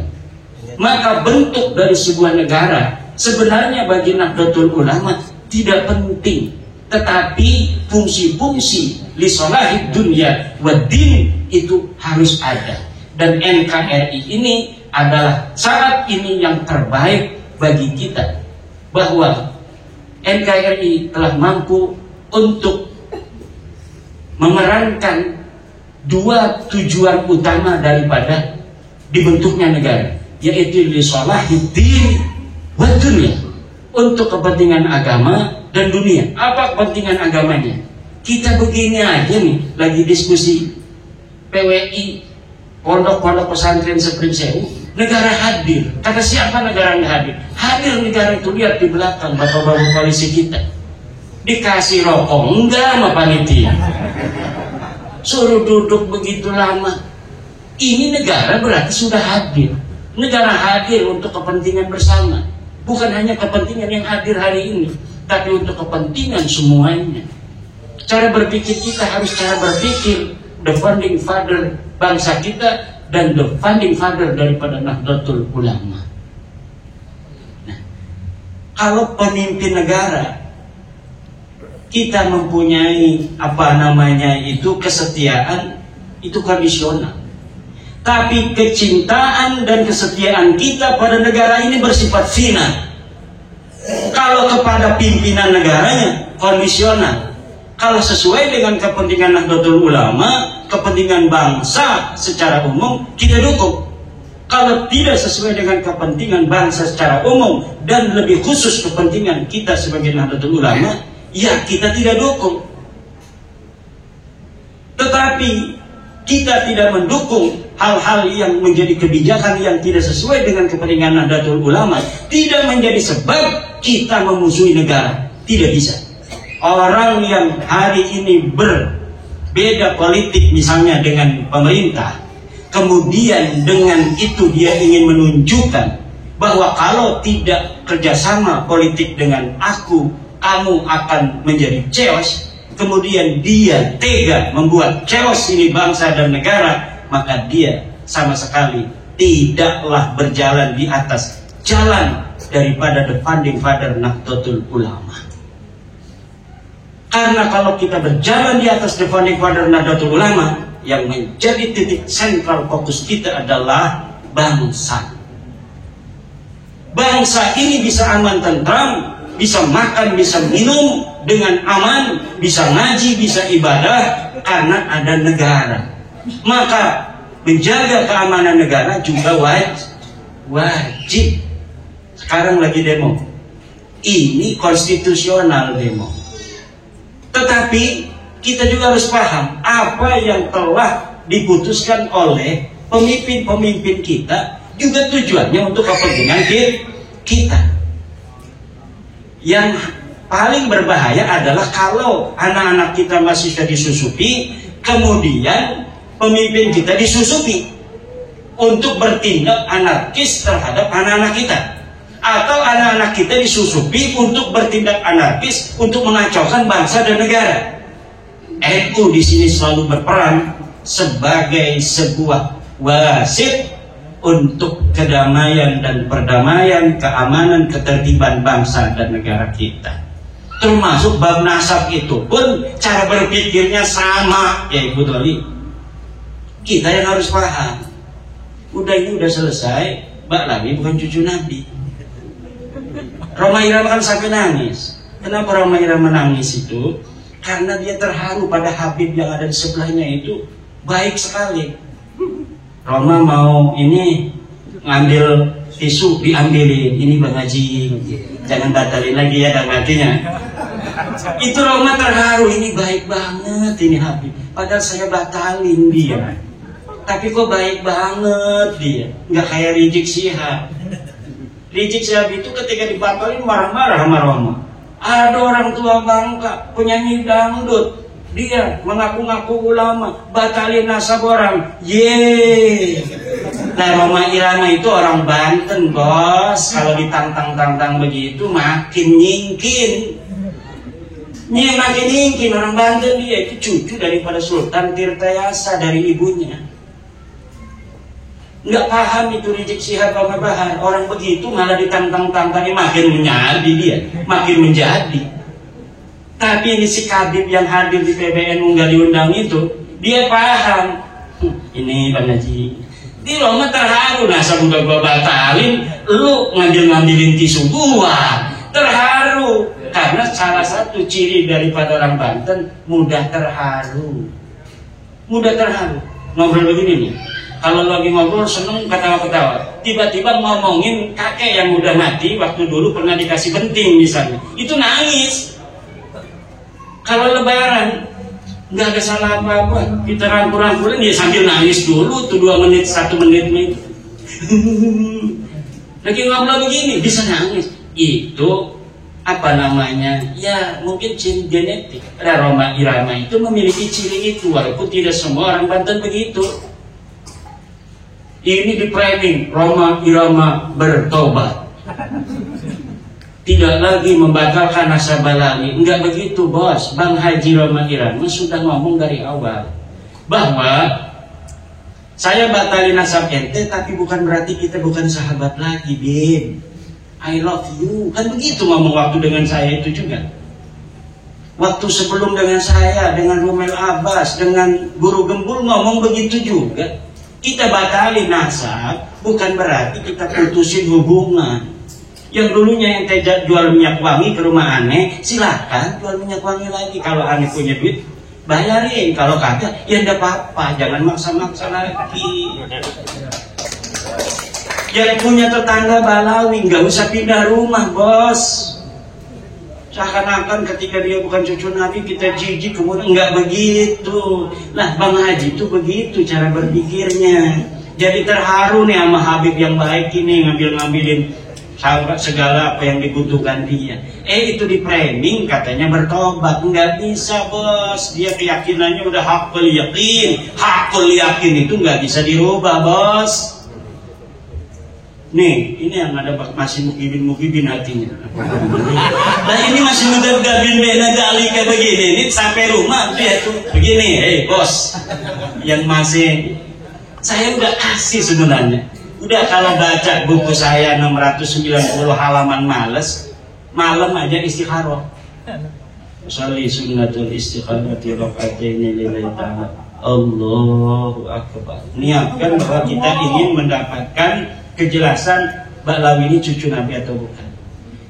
Maka bentuk dari sebuah negara sebenarnya bagi Nahdlatul Ulama tidak penting, tetapi fungsi-fungsi li sholahid dunya wa din itu harus ada. Dan NKRI ini adalah saat ini yang terbaik bagi kita, bahwa NKRI telah mampu untuk memerankan dua tujuan utama daripada dibentuknya negara, yaitu li sholahid din wa dunya, untuk kepentingan agama dan dunia. Apa kepentingan agamanya? Kita begini aja nih, lagi diskusi PWI, pondok-pondok pesantren Supreme Sewu, negara hadir. Kata siapa negara nggak hadir? Hadir negara itu, lihat di belakang bapak-bapak koalisi kita. Dikasih rokok enggak sama panitia, suruh duduk begitu lama. Ini negara berarti sudah hadir. Negara hadir untuk kepentingan bersama, bukan hanya kepentingan yang hadir hari ini, tapi untuk kepentingan semuanya. Cara berpikir kita harus cara berpikir the founding father bangsa kita dan the founding father daripada Nahdlatul Ulama. Nah, kalau pemimpin negara kita mempunyai kesetiaan, itu kondisional. Tapi kecintaan dan kesetiaan kita pada negara ini bersifat final. Kalau kepada pimpinan negaranya kondisional. Kalau sesuai dengan kepentingan Nahdlatul Ulama, kepentingan bangsa secara umum, kita dukung. Kalau tidak sesuai dengan kepentingan bangsa secara umum dan lebih khusus kepentingan kita sebagai Nahdlatul Ulama, ya kita tidak dukung. Tetapi kita tidak mendukung hal-hal yang menjadi kebijakan yang tidak sesuai dengan kepentingan Nahdlatul Ulama, tidak menjadi sebab kita memusuhi negara. Tidak bisa. Orang yang hari ini berbeda politik misalnya dengan pemerintah, kemudian dengan itu dia ingin menunjukkan bahwa kalau tidak kerjasama politik dengan aku, kamu akan menjadi chaos, kemudian dia tega membuat chaos ini bangsa dan negara, maka dia sama sekali tidaklah berjalan di atas jalan daripada the founding father Nahdlatul Ulama. Karena kalau kita berjalan di atas the founding father Nahdlatul Ulama, yang menjadi titik sentral fokus kita adalah bangsa. Bangsa ini bisa aman tentram, bisa makan, bisa minum dengan aman, bisa ngaji, bisa ibadah, karena ada negara. Maka menjaga keamanan negara juga wajib. Sekarang lagi demo, ini konstitusional demo. Tetapi kita juga harus paham apa yang telah diputuskan oleh pemimpin-pemimpin kita, juga tujuannya untuk kepentingan kita. Yang paling berbahaya adalah kalau anak-anak kita masih sudah disusupi, kemudian pemimpin kita disusupi untuk bertindak anarkis terhadap anak-anak kita, atau anak-anak kita disusupi untuk bertindak anarkis untuk mengacaukan bangsa dan negara. NU di sini selalu berperan sebagai sebuah wasit untuk kedamaian dan perdamaian, keamanan, ketertiban bangsa dan negara kita. Termasuk bab nasab itu pun cara berpikirnya sama, ya Ibu Doli. Kita yang harus paham. Ini udah selesai, Mbak Labi bukan cucu Nabi. Roma Irama kan sampai nangis. Kenapa Roma Irama nangis itu? Karena dia terharu pada Habib yang ada di sebelahnya itu baik sekali. Roma mau ini ngambil tisu, diambilin. Ini Bang Haji, jangan batalin lagi ya dalam hatinya. Itu Roma terharu, ini baik banget ini Habib. Padahal saya batalin dia, tapi kok baik banget dia, nggak kayak Rizik Syihab. Rizik Syihab itu ketika dibatalin marah-marah sama Roma. Ada orang tua bangka, penyanyi dangdut, dia mengaku-ngaku ulama, batalin nasab orang. Yeay. Nah, Roma Irama itu orang Banten, bos. Kalau ditantang-tantang begitu makin nyingkin. Makin nyingkin orang Banten, dia itu cucu daripada Sultan Tirtayasa dari ibunya. Nggak paham itu Rizik Syihab sama Bahar. Orang begitu malah ditantang-tantangnya makin menjadi dia, makin menjadi. Tapi ini si Kabib yang hadir di PBNU nggak diundang itu, dia paham. Ini Bang Haji, di Roma terharu, nasab udah gua batalin, lu ngambilin tisu gua. Terharu, karena salah satu ciri daripada orang Banten mudah terharu. Mudah terharu. Ngobrol begini nih. Kalau lagi ngobrol seneng ketawa-ketawa, tiba-tiba ngomongin kakek yang udah mati waktu dulu pernah dikasih penting misalnya, itu nangis. Kalau lebaran nggak ada salah apa-apa, kita rangkul-rangkulin dia sambil nangis dulu tuh 2 menit 1 menit nih. Lagi ngobrol begini bisa nangis. Itu apa namanya? Ya mungkin genetik. Roma Irama itu memiliki ciri itu, walaupun tidak semua orang Banten begitu. Ini di framing Roma Irama bertobat, tidak lagi membatalkan nasab Balawi. Enggak begitu, bos. Bang Haji Roma Irama sudah ngomong dari awal bahwa saya batalin nasab ente, tapi bukan berarti kita bukan sahabat lagi, Bin. I love you, kan begitu ngomong waktu dengan saya itu juga. Waktu sebelum dengan saya, dengan Romel Abbas, dengan Guru Gembul ngomong begitu juga. Kita batalin nasab bukan berarti kita putusin hubungan. Yang dulunya yang jual minyak wangi ke rumah aneh, silakan jual minyak wangi lagi. Kalau aneh punya duit, bayarin. Kalau kagak, ya enggak apa-apa. Jangan maksa-maksa lagi. Yang punya tetangga Balawi nggak usah pindah rumah, bos. Seakan-akan ketika dia bukan cucu Nabi kita jijik, kemudian nggak begitu. Nah, Bang Haji itu begitu cara berpikirnya. Jadi terharu nih sama Habib yang baik ini ngambilin sahabat segala apa yang dibutuhkan dia. Itu di framing katanya bertobat, nggak bisa, bos. Dia keyakinannya udah hakul yakin itu nggak bisa dirubah, bos. Nih, ini yang ada masih mukibin hatinya. Nah ini masih mugabin bena gali kayak begini. Ini sampai rumah dia tuh begini, bos. Yang masih saya udah kasih sebenarnya. Udah kalau baca buku saya 690 halaman males, malam aja istikharah. Sholli sunnatul istikharati rakaataini lillahi ta'ala. Allahu akbar. Niatkan bahwa kita ingin mendapatkan kejelasan Balawi ini cucu Nabi atau bukan.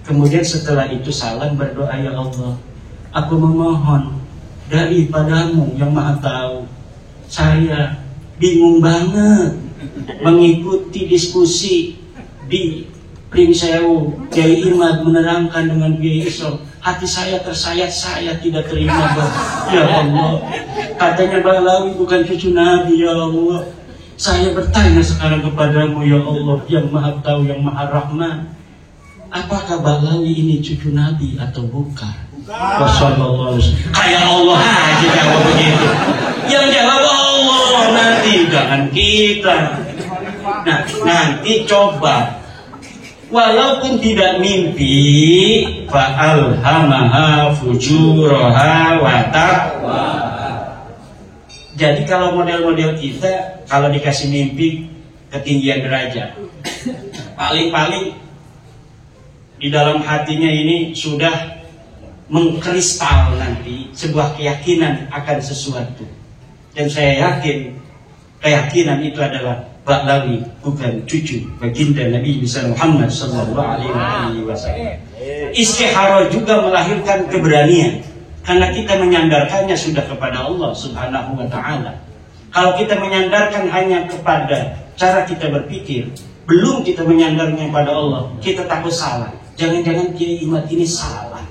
Kemudian setelah itu salam berdoa, ya Allah, aku memohon daripadamu yang maha tahu. Saya bingung banget mengikuti diskusi di Pringsewu. Kiai Imad menerangkan dengan Kiai Islam. Hati saya tersayat, saya tidak terima, Bang. Ya Allah, katanya Balawi bukan cucu Nabi, ya Allah. Saya bertanya sekarang kepadamu, ya Allah, yang maha tahu, yang maha rahman. Apakah Balawi ini cucu Nabi atau bukan? Wassalamualaikum. Kayak Allah aja jawab begitu. Yang jawab Allah, nanti jangan kita. Nah, nanti coba. Walaupun tidak mimpi, fa'alhamaha fujuraha wa taqwa. Jadi kalau model-model kita, kalau dikasih mimpi ketinggian derajat, paling-paling di dalam hatinya ini sudah mengkristal nanti sebuah keyakinan akan sesuatu. Dan saya yakin keyakinan itu adalah Balawi bukan cucu baginda Nabi besar Muhammad sallallahu alaihi wasallam. Istikharah juga melahirkan keberanian. Karena kita menyandarkannya sudah kepada Allah Subhanahu wa ta'ala. Kalau kita menyandarkan hanya kepada cara kita berpikir, belum kita menyandarnya kepada Allah, kita takut salah. Jangan-jangan Kiai Imad ini salah.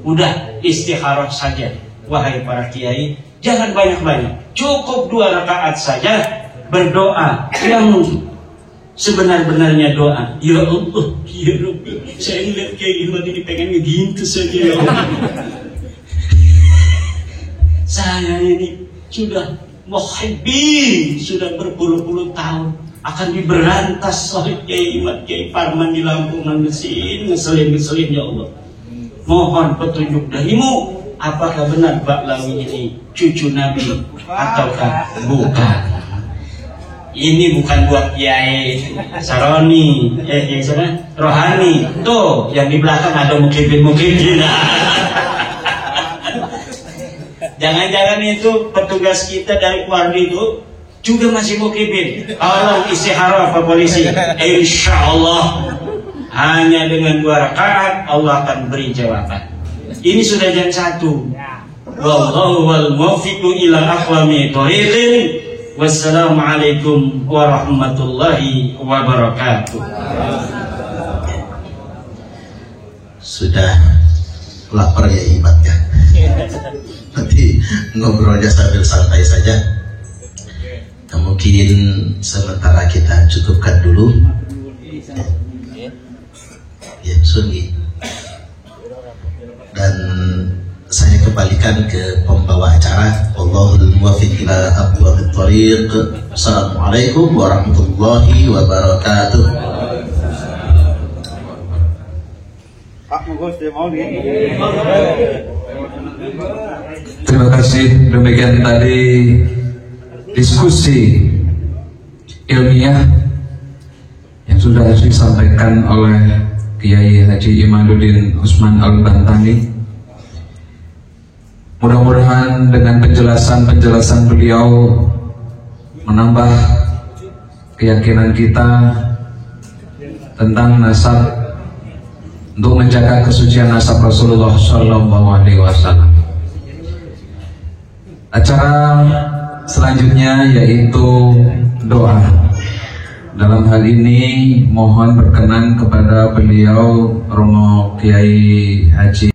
Udah istikharah saja, wahai para kiai. Jangan banyak-banyak, cukup 2 rakaat saja berdoa yang sebenar-benarnya doa. Ya Allah, ya Rabbi, saya ngeliat Kiai Imad ini pengen gitu saja ya Allah. Saya ini sudah muhibbin, sudah berpuluh-puluh tahun akan diberantas oleh Kiai Imad, Kiai Parman di Lampung, ngeselin ya Allah. Mohon petunjuk darimu, apakah benar Mbak Lawi ini cucu Nabi ataukah bukan? Ini bukan buat Kiai Saroni, Kiai Rohani. Tuh, yang di belakang ada mukibin. Jangan-jangan itu petugas kita dari Wardi itu juga masih mukibin. Tolong istiharah Pak Polisi. Insya Allah hanya dengan 2 rakaat Allah akan beri jawaban. Ini sudah jam 1. Wallahu wal muwaffiqu ila aqwamit thoriqin. Wassalamualaikum warahmatullahi wabarakatuh. Sudah lapar ya Imad ya. Nanti ngobrolnya sambil santai saja. Mungkin sementara kita cukupkan dulu. Ya, Sungi. Dan saya kembalikan ke pembawa acara. Wallahul muwaffiq ila aqwamit thoriq. Assalamualaikum warahmatullahi wabarakatuh. Pak Mugos dia mau nih. Terima kasih. Demikian tadi diskusi ilmiah yang sudah disampaikan oleh Kiai Haji Imaduddin Usman Al-Bantani. Mudah-mudahan dengan penjelasan beliau menambah keyakinan kita tentang nasab, untuk menjaga kesucian nasab Rasulullah SAW. Acara selanjutnya yaitu doa. Dalam hal ini mohon berkenan kepada beliau Romo Kiai Haji